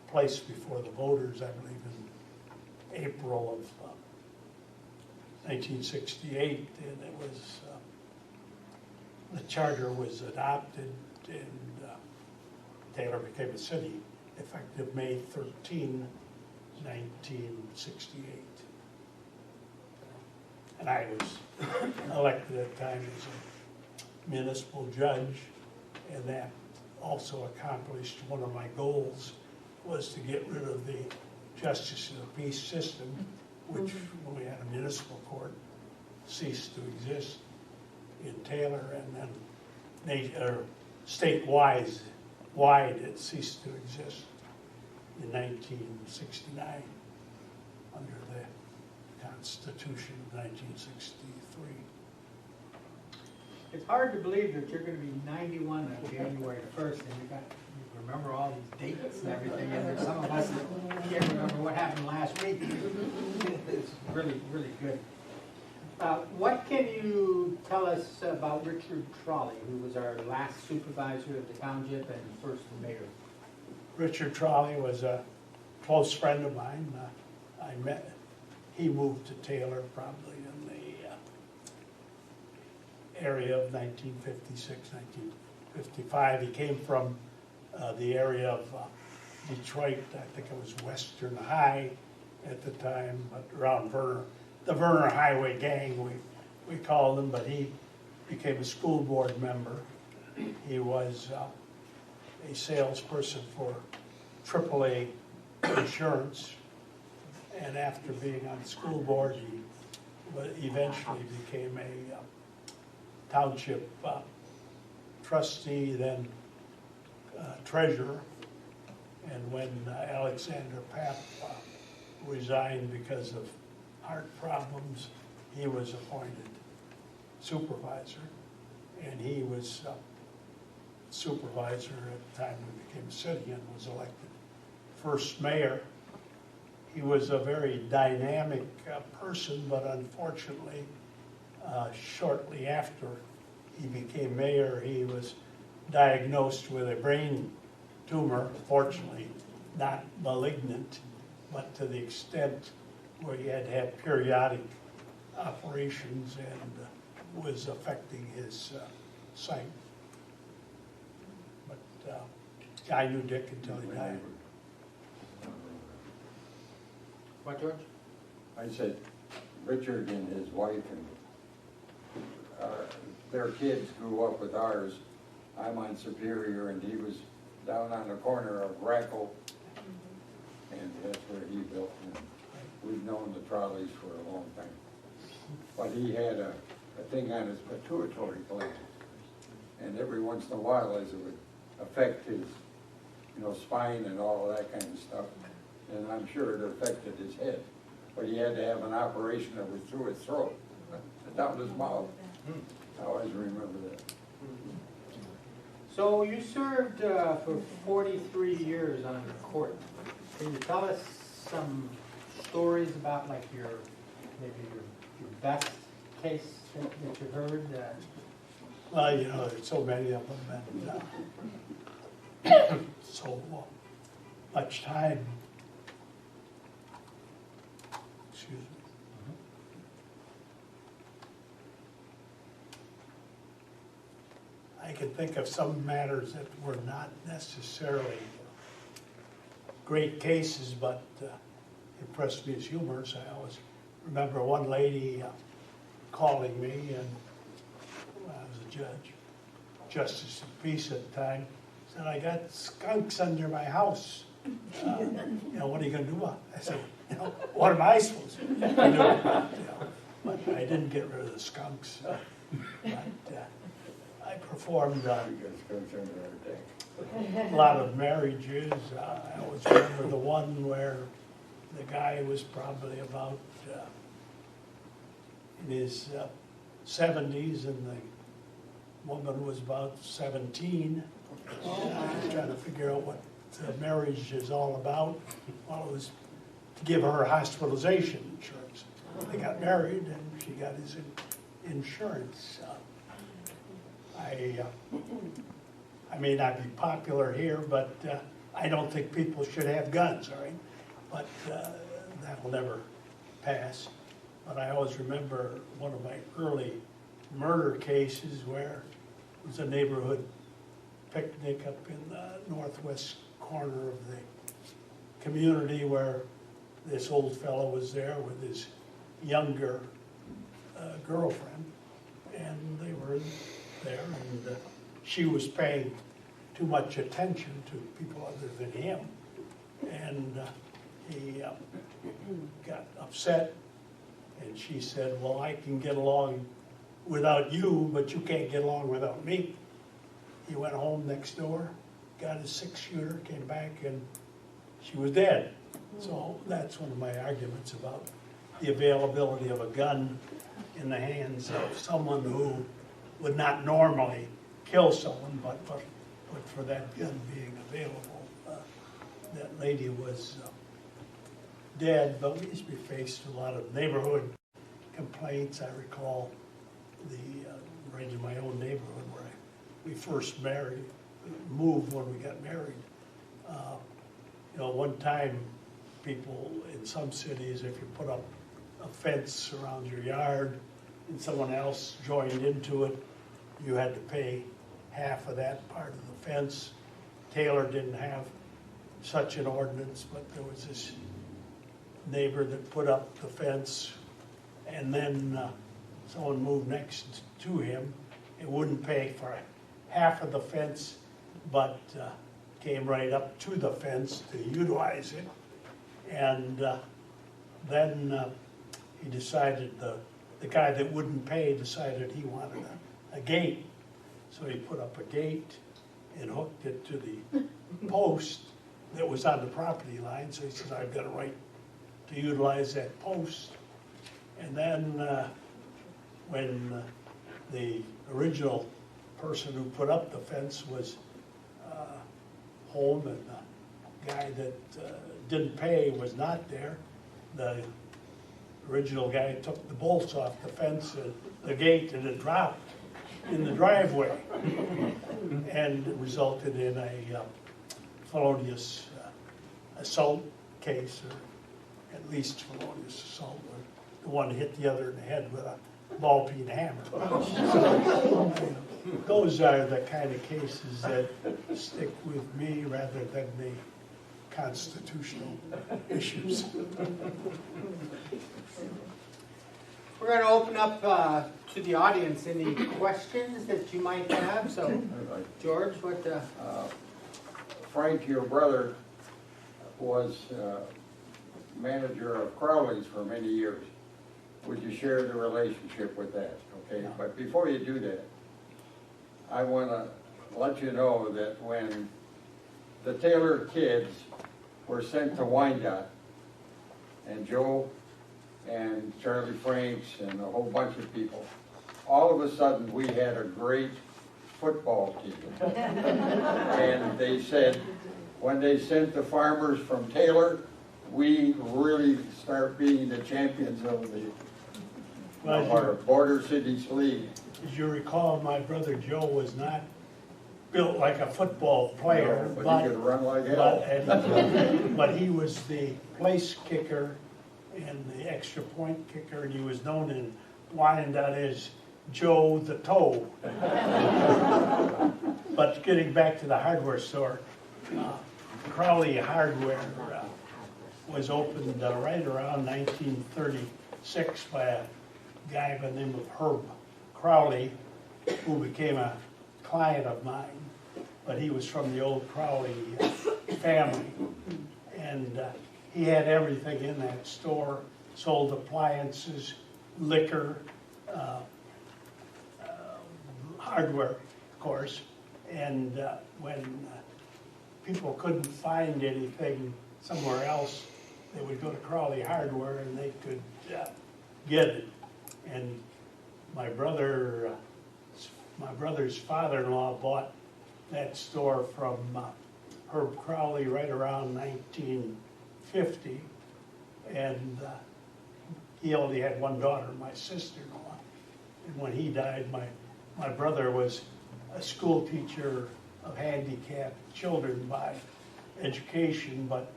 placed before the voters, I believe, in April of 1968, and it was, the charter was adopted, and Taylor became a city effective May 13, 1968. And I was elected at the time as a municipal judge, and that also accomplished one of my goals, was to get rid of the justice of the peace system, which, when we had a municipal court, ceased to exist in Taylor, and then statewide it ceased to exist in 1969 under the Constitution of 1963. It's hard to believe that you're going to be 91 on January 1st, and you remember all these dates and everything, and there's some of us that can't remember what happened last week. It's really, really good. What can you tell us about Richard Trolley, who was our last supervisor of the township and first mayor? Richard Trolley was a close friend of mine. He moved to Taylor probably in the area of 1956, 1955. He came from the area of Detroit. I think it was Western High at the time, but around the Verner Highway Gang, we called him, but he became a school board member. He was a salesperson for AAA Insurance, and after being on the school board, he eventually became a township trustee, then treasurer, and when Alexander Papp resigned because of heart problems, he was appointed supervisor, and he was supervisor at the time we became a city and was elected first mayor. He was a very dynamic person, but unfortunately, shortly after he became mayor, he was diagnosed with a brain tumor, fortunately not malignant, but to the extent where he had to have periodic operations and was affecting his sight. But I knew Dick until he died. What, George? I said, Richard and his wife and their kids grew up with ours. I'm on Superior, and he was down on the corner of Rackle, and that's where he built. And we've known the Trolleys for a long time. But he had a thing on his pituitary gland, and every once in a while, as it would affect his, spine and all of that kind of stuff, and I'm sure it affected his head. But he had to have an operation that was through his throat, down his mouth. I always remember that. So you served for 43 years on the court. Can you tell us some stories about like your best case that you heard? Well, there's so many of them, and so much time. Excuse me. I can think of some matters that were not necessarily great cases, but impressed me as humorous. I always remember one lady calling me, and I was a judge, Justice of Peace at the time, said, I got skunks under my house. What are you going to do about it? I said, what am I supposed to do? But I didn't get rid of the skunks. But I performed a lot of marriages. I always remember the one where the guy was probably about in his 70s, and the woman was about 17. Trying to figure out what marriage is all about. Well, it was to give her hospitalization insurance. They got married and she got his insurance. I may not be popular here, but I don't think people should have guns, all right? But that will never pass. But I always remember one of my early murder cases where it was a neighborhood picnic up in the northwest corner of the community where this old fellow was there with his younger girlfriend, and they were there, and she was paying too much attention to people other than him, and he got upset, and she said, well, I can get along without you, but you can't get along without me. He went home next door, got his 6-shooter, came back, and she was dead. So that's one of my arguments about the availability of a gun in the hands of someone who would not normally kill someone, but for that gun being available. That lady was dead, but we used to be faced with a lot of neighborhood complaints. I recall right in my own neighborhood where we first moved when we got married. One time people in some cities, if you put up a fence around your yard and someone else joined into it, you had to pay half of that part of the fence. Taylor didn't have such an ordinance, but there was this neighbor that put up the fence, and then someone moved next to him and wouldn't pay for half of the fence, but came right up to the fence to utilize it. And then he decided, the guy that wouldn't pay decided he wanted a gate. So he put up a gate and hooked it to the post that was on the property line. So he said, I've got a right to utilize that post. And then when the original person who put up the fence was home and the guy that didn't pay was not there, the original guy took the bolts off the fence and the gate, and it dropped in the driveway and it resulted in a felonious assault case, or at least felonious assault, where the one hit the other in the head with a ball-peen hammer. So, those are the kind of cases that stick with me rather than the constitutional issues. We're going to open up to the audience any questions that you might have. So, George, what? Frank, your brother, was manager of Crowley's for many years. Would you share the relationship with that? Okay, Yeah. But before you do that, I want to let you know that when the Taylor kids were sent to Wyandotte, and Joe and Charlie Franks and a whole bunch of people, all of a sudden we had a great football team. And they said, when they sent the farmers from Taylor, we really start being the champions of our Border Cities League. As you recall, my brother Joe was not built like a football player, But he could run like hell. but he was the place kicker and the extra point kicker, and he was known in Wyandotte as Joe the Toe. But getting back to the hardware store, Crowley Hardware was opened right around 1936 by a guy by the name of Herb Crowley, who became a client of mine, but he was from the old Crowley family. And he had everything in that store, sold appliances, liquor, hardware, of course. And when people couldn't find anything somewhere else, they would go to Crowley Hardware and they could get it. And my brother's my brother's father-in-law bought that store from Herb Crowley right around 1950. And he only had one daughter, my sister-in-law. And when he died, my brother was a school teacher of handicapped children by education, but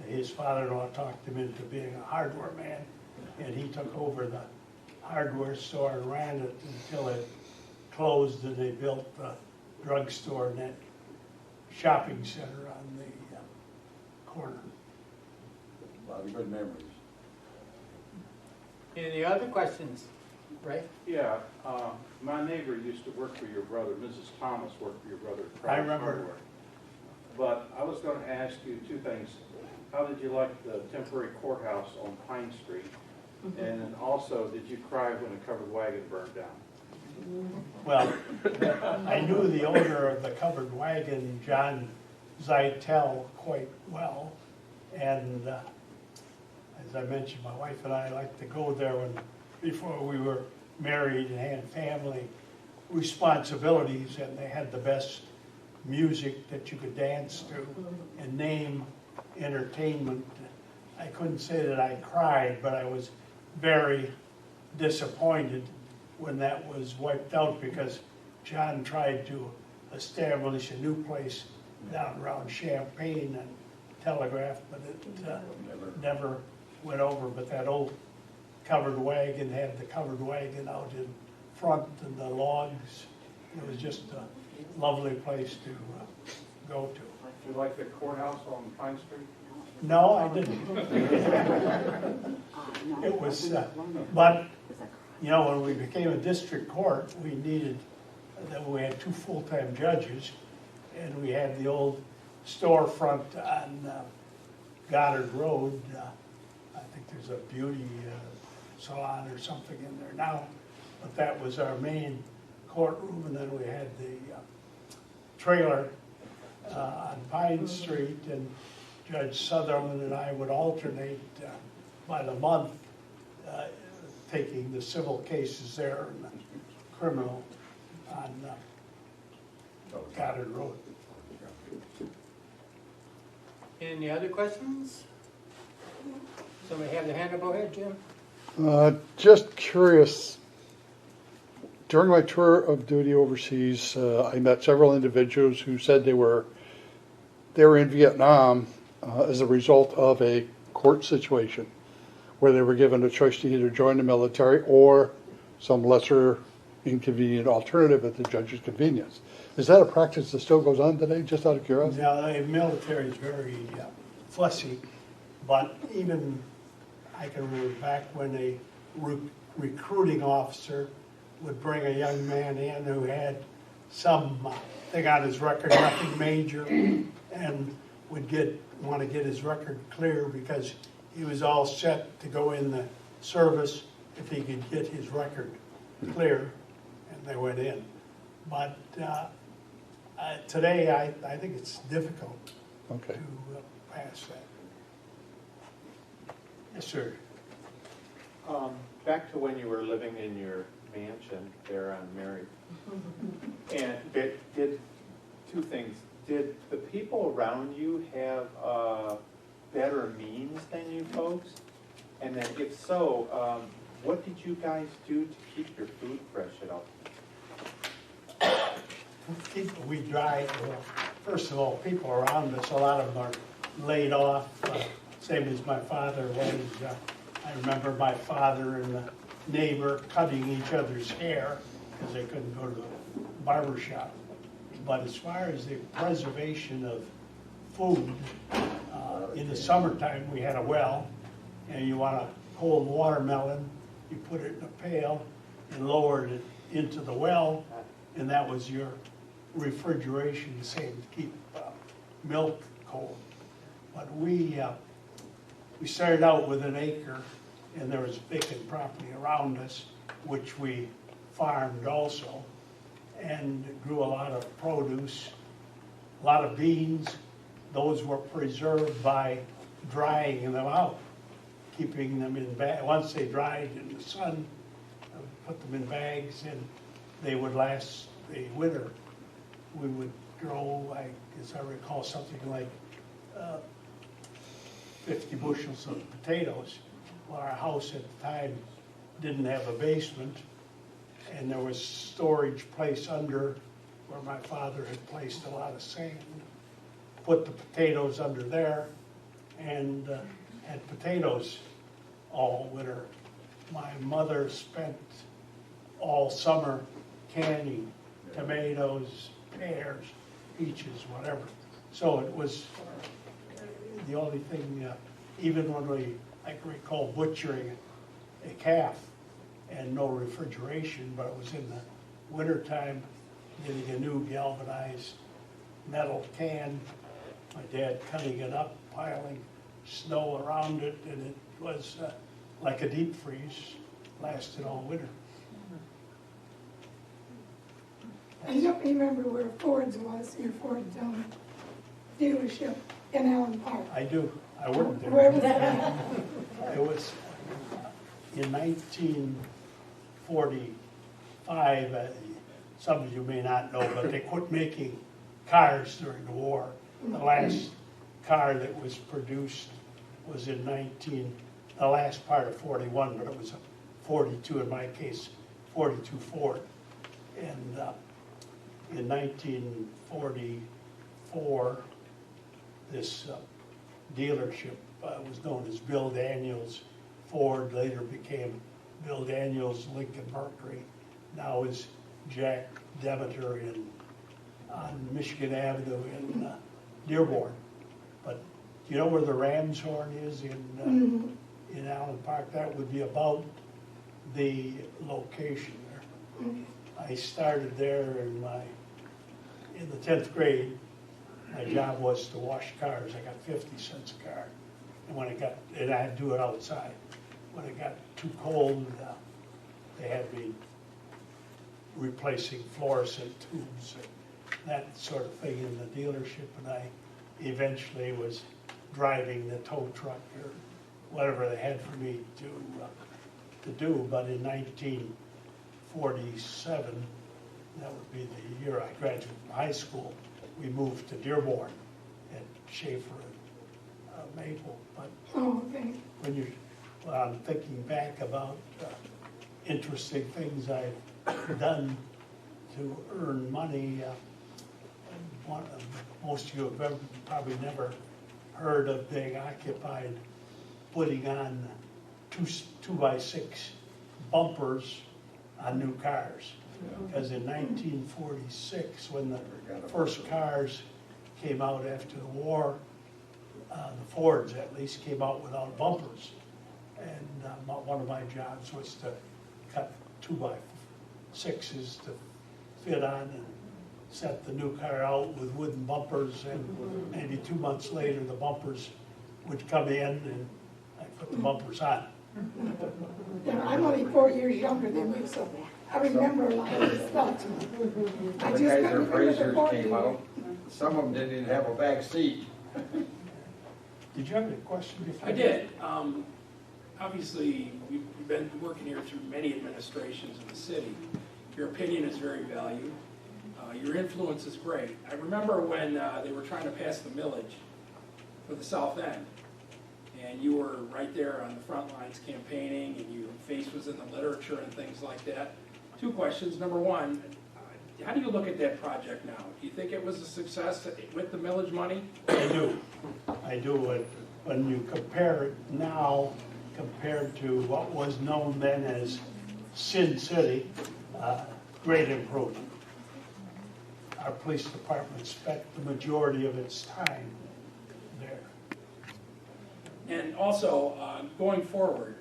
his father-in-law talked him into being a hardware man, and he took over the hardware store and ran it until it closed, and they built the drugstore and that shopping center on the corner. A lot of good memories. Any other questions? Ray? Yeah, my neighbor used to work for your brother. Mrs. Thomas worked for your brother at I Crowder's remember. Hardware. But I was going to ask you two things. How did you like the temporary courthouse on Pine Street? And then also, did you cry when a covered wagon burned down? Well, I knew the owner of the covered wagon, John Zeitel, quite well. And as I mentioned, my wife and I liked to go there before we were married and had family responsibilities, and they had the best music that you could dance to and name entertainment. I couldn't say that I cried, but I was very disappointed when that was wiped out, because John tried to establish a new place down around Champaign and Telegraph, but it never went over. But that old covered wagon had the covered wagon out in front and the logs. It was just a lovely place to go to. Did you like the courthouse on Pine Street? No, I didn't. It was, but, you know, when we became a district court, we had 2 full-time judges, and we had the old storefront on Goddard Road. I think there's a beauty salon or something in there now, but that was our main courtroom, and then we had the trailer on Pine Street, and Judge Sutherland and I would alternate by the month, taking the civil cases there and the criminal on Goddard Road. Any other questions? Somebody have their hand up? Go ahead, Jim. Just curious, during my tour of duty overseas, I met several individuals who said they were in Vietnam as a result of a court situation where they were given a choice to either join the military or some lesser inconvenient alternative at the judge's convenience. Is that a practice that still goes on today, just out of curiosity? Now, the military is very fussy, but even I can remember back when a recruiting officer would bring a young man in who had some thing on his record, nothing major, and would want to get his record clear because he was all set to go in the service if he could get his record clear, and they went in. But today, I think it's difficult Okay. to pass that. Yes, sir. Back to when you were living in your mansion there on Mary. And did 2 things. Did the people around you have better means than you folks? And then if so, what did you guys do to keep your food fresh at all? We drive, well, first of all, people around us, a lot of them are laid off, same as my father was. I remember my father and the neighbor cutting each other's hair because they couldn't go to the barber shop. But as far as the preservation of food, in the summertime we had a well, and you want a cold watermelon, you put it in a pail and lowered it into the well, and that was your refrigeration, same to keep milk cold. But we started out with an acre, and there was vacant property around us, which we farmed also, and grew a lot of produce, a lot of beans. Those were preserved by drying them out, keeping them in bags. Once they dried in the sun, put them in bags and they would last the winter. We would grow, as I recall, something like 50 bushels of potatoes. Well, our house at the time didn't have a basement, and there was storage place under where my father had placed a lot of sand. Put the potatoes under there and had potatoes all winter. My mother spent all summer canning tomatoes, pears, peaches, whatever. So it was the only thing, even when I can recall butchering a calf and no refrigeration, but it was in the wintertime, getting a new galvanized metal can, my dad cutting it up, piling snow around it, and it was like a deep freeze, lasted all winter. I don't remember where Ford's was, your Ford dealership in Allen Park. I do. I worked there. Where was that? It was in 1945. Some of you may not know, but they quit making cars during the war. The last car that was produced was in the last part of 41, but it was a 42, in my case, 42 Ford. And in 1944, this dealership was known as Bill Daniels Ford, later became Bill Daniels Lincoln Mercury, now is Jack Demeter on Michigan Avenue in Dearborn. But you know where the Ram's Horn is in Allen Park? That would be about the location there. I started there in the 10th grade. My job was to wash cars. I got 50 cents a car. And and I had to do it outside. When it got too cold, they had me replacing fluorescent tubes and that sort of thing in the dealership. And I eventually was driving the tow truck or whatever they had for me to do. But in 1947, that would be the year I graduated from high school, we moved to Dearborn at Schaefer and Maple. But when I'm thinking back about interesting things I've done to earn money, most of you have probably never heard of being occupied putting on 2x6 bumpers on new cars. Because in 1946, when the first cars came out after the war, the Fords at least came out without bumpers. And one of my jobs was to cut 2x6s to fit on and set the new car out with wooden bumpers, and maybe 2 months later the bumpers would come in and I put the bumpers on. Yeah, I'm only 4 years younger than you, so I remember a lot of this stuff. I The just Kaiser couldn't remember the Frazers Ford came dealer. out, some of them didn't even have a back seat. Did you have any question before? I did. Obviously, you've been working here through many administrations in the city. Your opinion is very valued. Your influence is great. I remember when they were trying to pass the millage for the South End, and you were right there on the front lines campaigning, and your face was in the literature and things like that. 2 questions. Number one, how do you look at that project now? Do you think it was a success with the millage money? I do. I do. When you compare it now compared to what was known then as Sin City, great improvement. Our police department spent the majority of its time there. And also, going forward,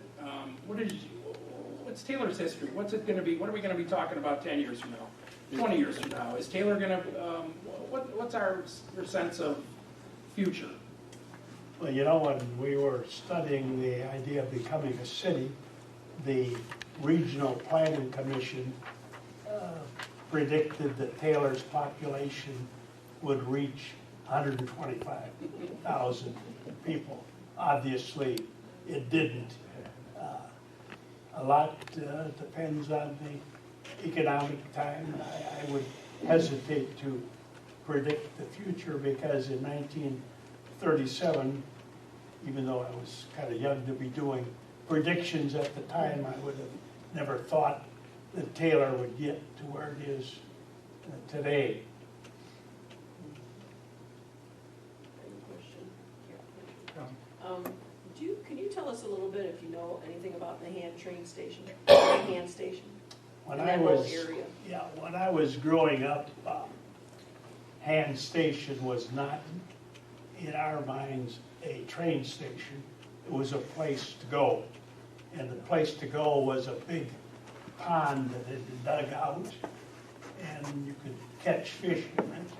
what's Taylor's history? What's it going to be? What are we going to be talking about 10 years from now, 20 years from now? Is Taylor going to, what's your sense of future? Well, you know, when we were studying the idea of becoming a city, the Regional Planning Commission predicted that Taylor's population would reach 125,000 people. Obviously, it didn't. A lot depends on the economic time. I would hesitate to predict the future because in 1937, even though I was kind of young to be doing predictions at the time, I would have never thought that Taylor would get to where it is today. Can you tell us a little bit, if you know anything about the hand station? When In I that whole was, area. yeah, when I was growing up, hand station was not, in our minds, a train station. It was a place to go. And the place to go was a big pond that had been dug out, and you could catch fish in it.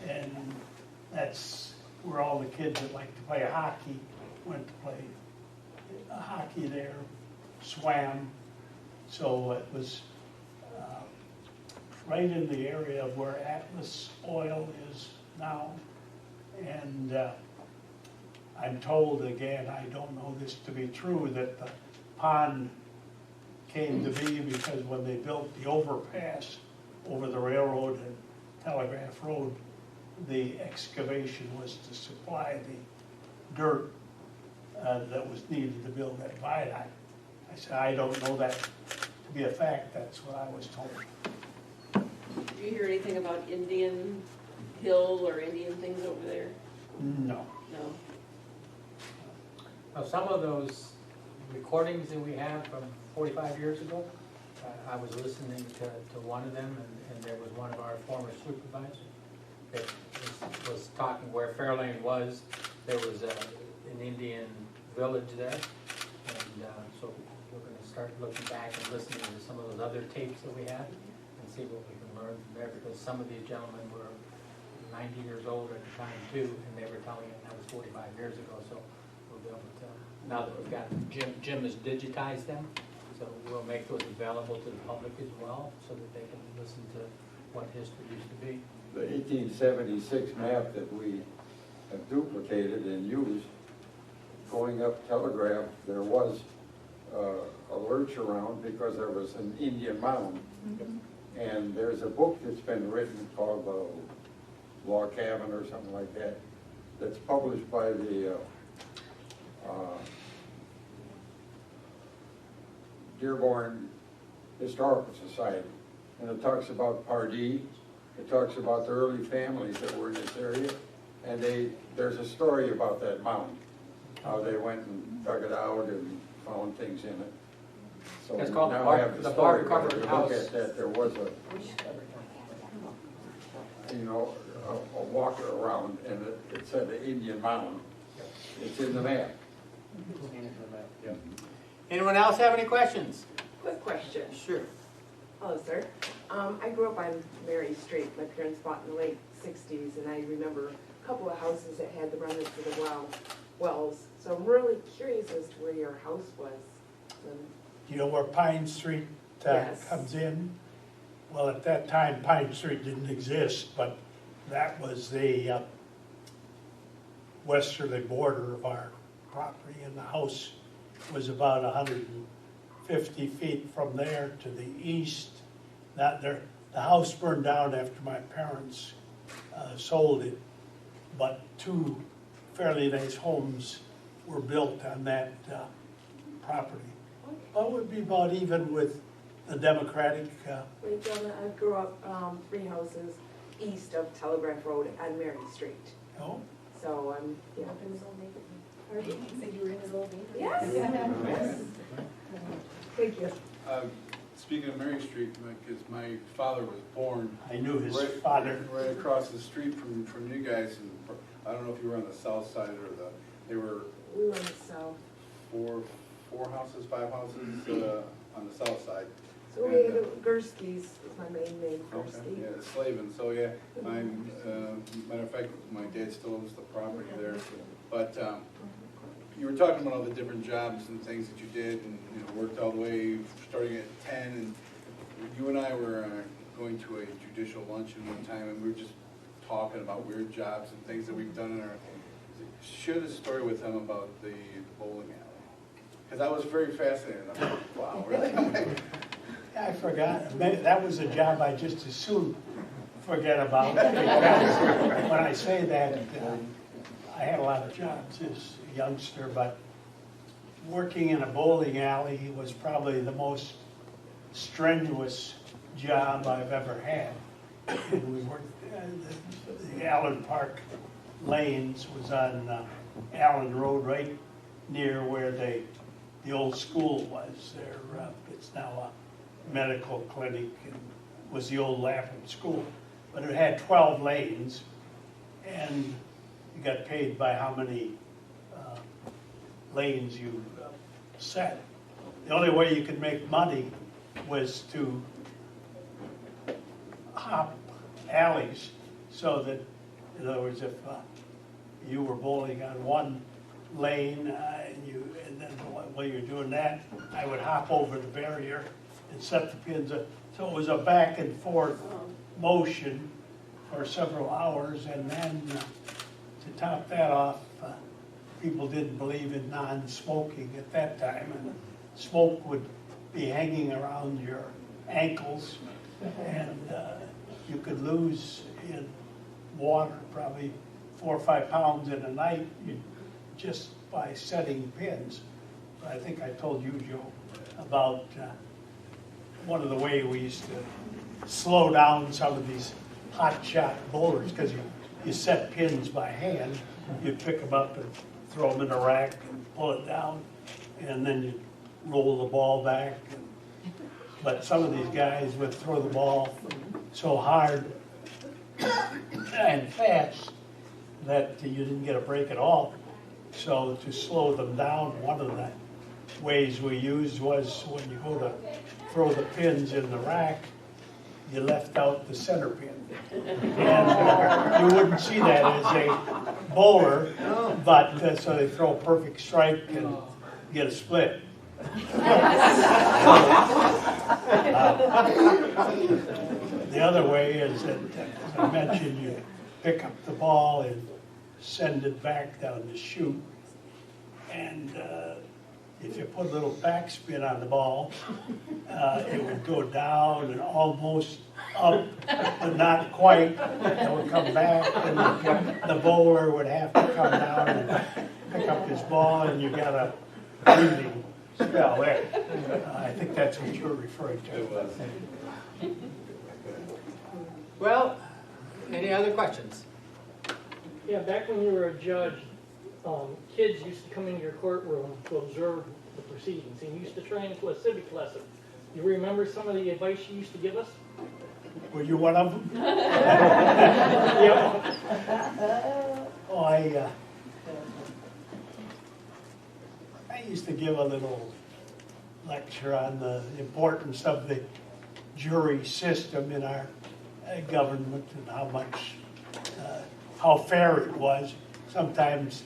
And that's where all the kids that liked to play hockey went to play hockey there, swam. So it was right in the area of where Atlas Oil is now. And I'm told, again, I don't know this to be true, that the pond came to be because when they built the overpass over the railroad and Telegraph Road, the excavation was to supply the dirt that was needed to build that viaduct. I said, I don't know that to be a fact. That's what I was told. Do you hear anything about Indian Hill or Indian things over there? No. No. Now, some of those recordings that we have from 45 years ago, I was listening to one of them, and there was one of our former supervisors that was talking where Fairlane was. There was an Indian village there, and so we're going to start looking back and listening to some of those other tapes that we have and see what we can learn from there, because some of these gentlemen were 90 years old at the time too, and they were telling it that was 45 years ago, so we'll be able to, now that we've got, Jim has digitized them, so we'll make those available to the public as well, so that they can listen to what history used to be. The 1876 map that we have duplicated and used, going up Telegraph, there was a lurch around because there was an Indian mound. And there's a book that's been written called Law Cabin or something like that, that's published by the Dearborn Historical Society. And it talks about Pardee, it talks about the early families that were in this area, and there's a story about that mound, how they went and dug it out and found things in it. So It's called now I have the story, bark-covered but if you house. look at that, there was a walker around, and it said the Indian mound. It's in the map. Yeah. Anyone else have any questions? Quick question. Sure. Hello, sir. I grew up on Mary Street. My parents bought in the late 60s, and I remember a couple of houses that had the run into the wells. So I'm really curious as to where your house was. Do you know where Pine Street Yes. comes in? Well, at that time, Pine Street didn't exist, but that was the westerly border of our property, and the house was about 150 feet from there to the east. The house burned down after my parents sold it, but two fairly nice homes were built on that property. Well, it would be about even with the Democratic. Wait, Jonah, I grew up 3 houses east of Telegraph Road on Mary Street. Oh, So I'm, yeah. Up in his old neighborhood. You said you were in his old neighborhood? Yes. Thank you. Speaking of Mary Street, because my father was born I knew his right, father. right across the street from you guys, and I don't know if you were on the south side or they were We were in the south. four houses, 5 houses on the south side. So we had Gursky's, was my main name, Okay, Gursky. yeah, Slavin. So yeah, matter of fact, my dad still owns the property there. But you were talking about all the different jobs and things that you did, and worked all the way starting at 10. And you and I were going to a judicial luncheon one time, and we were just talking about weird jobs and things that we've done in our. Share the story with them about the bowling alley, because I was very fascinated. I'm like, wow, really? I forgot. That was a job I just as soon forget about. Because when I say that, I had a lot of jobs as a youngster, but working in a bowling alley was probably the most strenuous job I've ever had. And we worked, the Allen Park Lanes was on Allen Road, right near where the old school was. There, it's now a medical clinic, and was the old Lapham School. But it had 12 lanes, and you got paid by how many lanes you set. The only way you could make money was to hop alleys, so that, in other words, if you were bowling on one lane and then while you're doing that, I would hop over the barrier and set the pins up. So it was a back and forth motion for several hours, and then to top that off, people didn't believe in non-smoking at that time, and smoke would be hanging around your ankles, and you could lose in water probably 4 or 5 pounds in a night just by setting pins. But I think I told you, Joe, about one of the ways we used to slow down some of these hot shot bowlers, because you set pins by hand. You'd pick them up and throw them in a rack and pull it down, and then you'd roll the ball back. But some of these guys would throw the ball so hard and fast that you didn't get a break at all. So to slow them down, one of the ways we used was when you go to throw the pins in the rack, you left out the center pin. And you wouldn't see that as a bowler, but so they throw a perfect strike and get a split. The other way is that, as I mentioned, you pick up the ball and send it back down the chute. And if you put a little backspin on the ball, it would go down and almost up, but not quite. It would come back, and the bowler would have to come down and pick up his ball, and you got a breathing spell there. I think that's what you're referring to. Well, any other questions? Yeah, back when you were a judge, kids used to come into your courtroom to observe the proceedings, and you used to train into a civic lesson. You remember some of the advice you used to give us? Were you one of them? Yeah. Oh, I used to give a little lecture on the importance of the jury system in our government, and how fair it was. Sometimes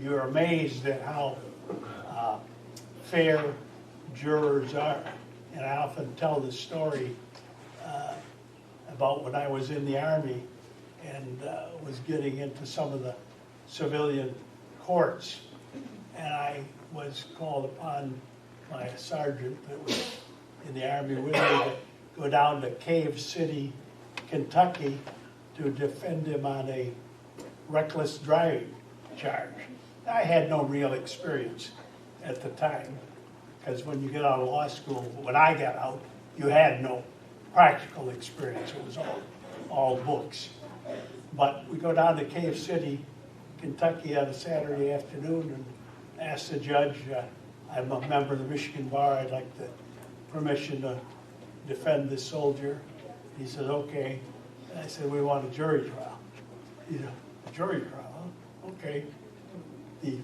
you're amazed at how fair jurors are. And I often tell this story about when I was in the Army and was getting into some of the civilian courts. And I was called upon by a sergeant that was in the Army with me to go down to Cave City, Kentucky, to defend him on a reckless driving charge. I had no real experience at the time, because when you get out of law school, when I got out, you had no practical experience. It was all books. But we go down to Cave City, Kentucky on a Saturday afternoon and ask the judge, I'm a member of the Michigan Bar, I'd like the permission to defend this soldier. He said, okay. And I said, we want a jury trial. You know, a jury trial, huh? Okay. The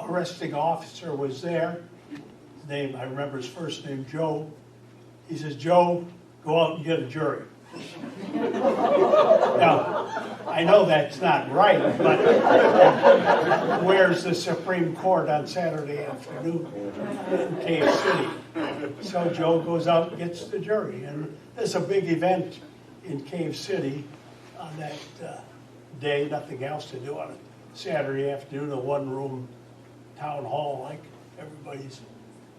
arresting officer was there. His name, I remember his first name, Joe. He says, Joe, go out and get a jury. Now, I know that's not right, but where's the Supreme Court on Saturday afternoon in Cave City? So Joe goes out and gets the jury. And there's a big event in Cave City on that day, nothing else to do on a Saturday afternoon, a one-room town hall, like everybody's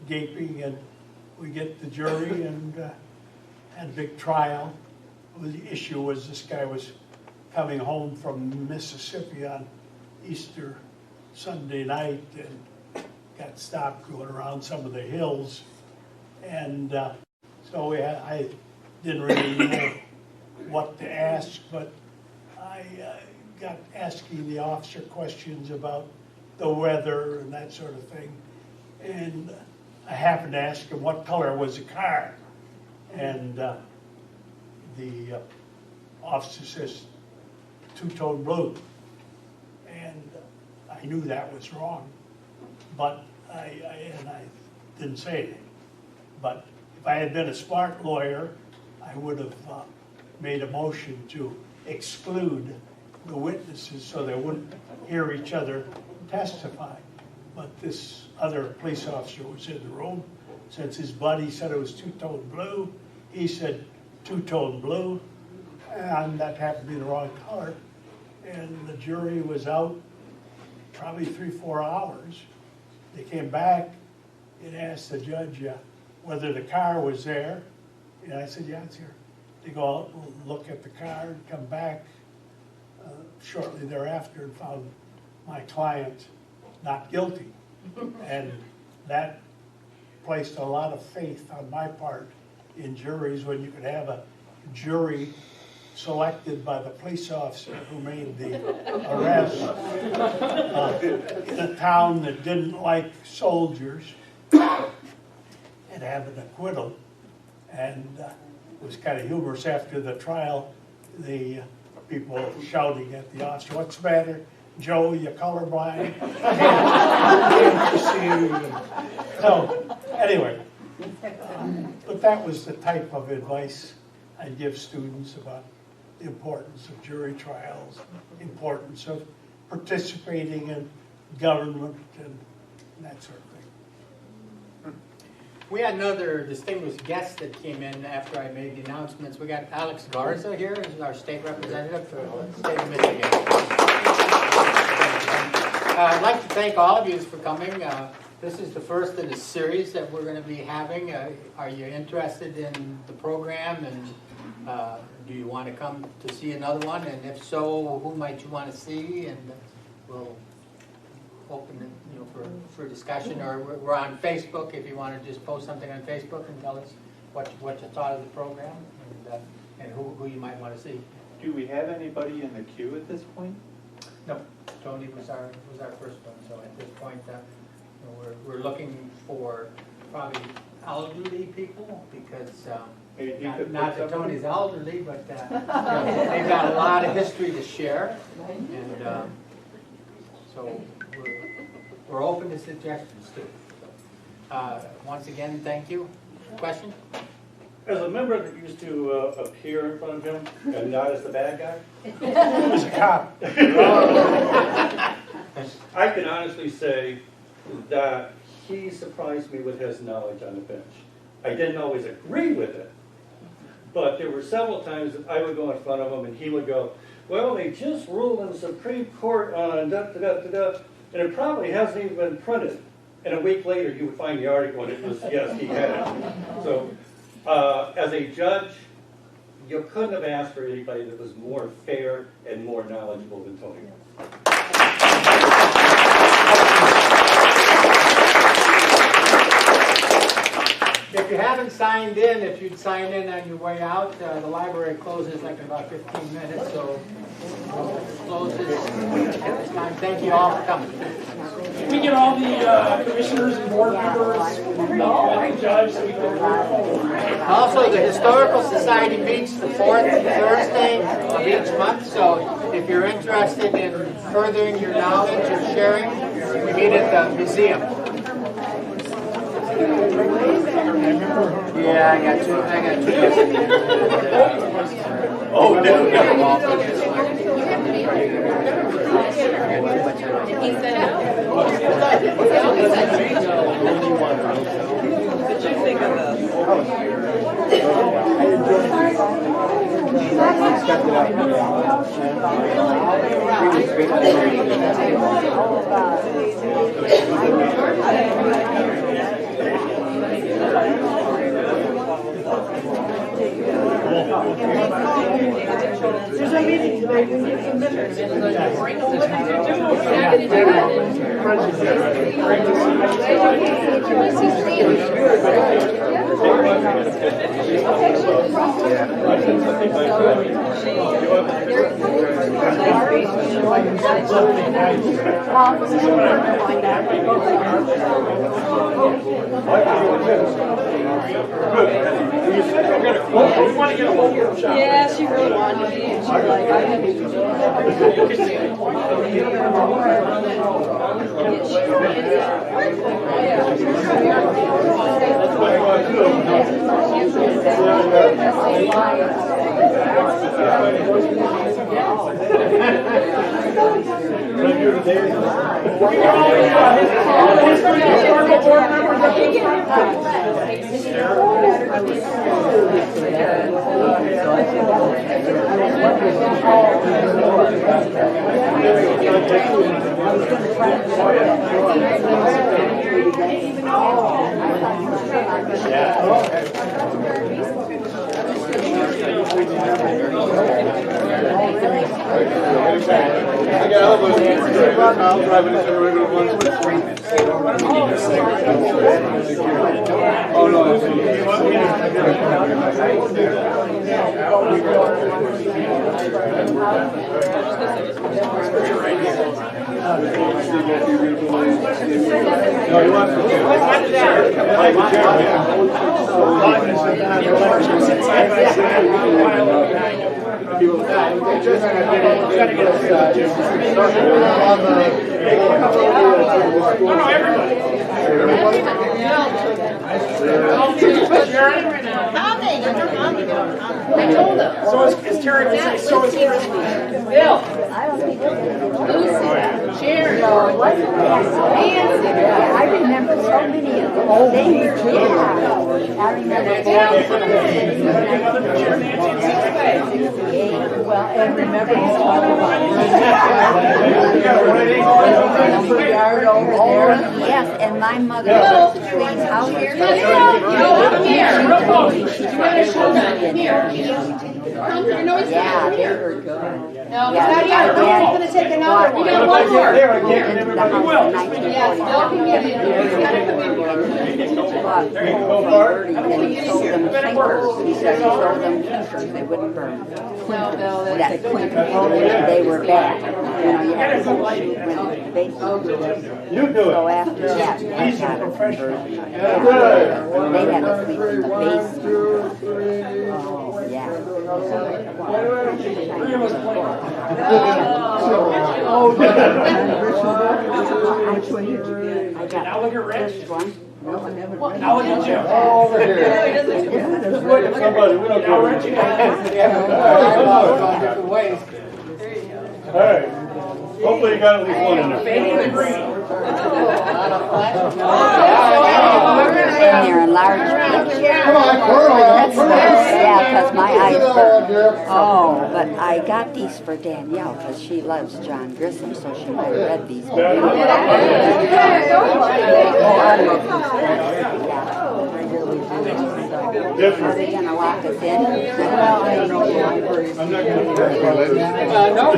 gaping, and we get the jury and had a big trial. The issue was this guy was coming home from Mississippi on Easter Sunday night and got stopped going around some of the hills. And so I didn't really know what to ask, but I got asking the officer questions about the weather and that sort of thing. And I happened to ask him what color was the car. And the officer says, two-tone blue. And I knew that was wrong, but I didn't say anything. But if I had been a smart lawyer, I would have made a motion to exclude the witnesses so they wouldn't hear each other testify. But this other police officer was in the room. Since his buddy said it was two-tone blue, he said two-tone blue, and that happened to be the wrong color. And the jury was out probably 3-4 hours. They came back and asked the judge whether the car was there. And I said, yeah, it's here. They go out and look at the car and come back shortly thereafter and found my client not guilty. And that placed a lot of faith on my part in juries when you could have a jury selected by the police officer who made the arrest in a town that didn't like soldiers and have an acquittal. And it was kind of humorous after the trial, the people shouting at the officer, "What's the matter, Joe, you colorblind?" Can't you see? So, anyway, but that was the type of advice I give students about the importance of jury trials, importance of participating in government and that sort of thing. We had another distinguished guest that came in after I made the announcements. We got Alex Garza here, who's our state representative for the state of Michigan. I'd like to thank all of you for coming. This is the first in a series that we're going to be having. Are you interested in the program, and do you want to come to see another one? And if so, who might you want to see? And we'll open it, for discussion. Or we're on Facebook if you want to just post something on Facebook and tell us what you thought of the program and who you might want to see. Do we have anybody in the queue at this point? No, Tony was our first one. So at this point, we're looking for probably elderly people because not that Tony's elderly, but they've got a lot of history to share, and so we're open to suggestions too. Once again, thank you. Question? As a member that used to appear in front of him and not as the bad guy, He was a cop. I can honestly say that he surprised me with his knowledge on the bench. I didn't always agree with it, but there were several times that I would go in front of him and he would go, "Well, they just ruled in the Supreme Court on da-da-da-da-da, and it probably hasn't even been printed." And a week later, he would find the article and it was, yes, he had it. So, as a judge, you couldn't have asked for anybody that was more fair and more knowledgeable than Tony. If you haven't signed in, if you'd sign in on your way out, the library closes like in about 15 minutes, so closes at this time. Thank you all for coming. We get all the commissioners and board members and the judge so we can Also, the Historical Society meets the fourth Thursday of each month, so if you're interested in furthering your knowledge and sharing, we meet at the museum. Yeah, I got two. Oh, no. He said no. What did you think of this? Yeah, she really wanted to be, and she's like, I had So is Terry, so is Chris. Bill. I remember so many of those things. Yeah. I remember well, and remember yard over there. Yes, and my mother was to clean houses. Yeah, they were good. No, not yet. We're gonna take another one. We got one more. Into the house in 1940. Yes, Bill can get in here. He's gotta come in here. There you go, Bart. He sold them clinkers. He said he sold them clinkers. They wouldn't burn. No, Bill, That clinkers. They were bad. You know, you had to shoot when the base. You do So it. after that, He's a professional. they had to sleep in the basement. Oh, yeah. Now look at Rich. This one. Now look at Jim. Over here. Look at somebody, we don't Now care. Rich, you got All right. Hopefully you got at least one in there. fading the green. And they're enlarged pictures. Come on, That's Colonel. nice, yeah, because my eyes burn. Oh, but I got these for Danielle, because she loves John Grissom, so she might have read these. Are they gonna lock us in? I'm not gonna. No,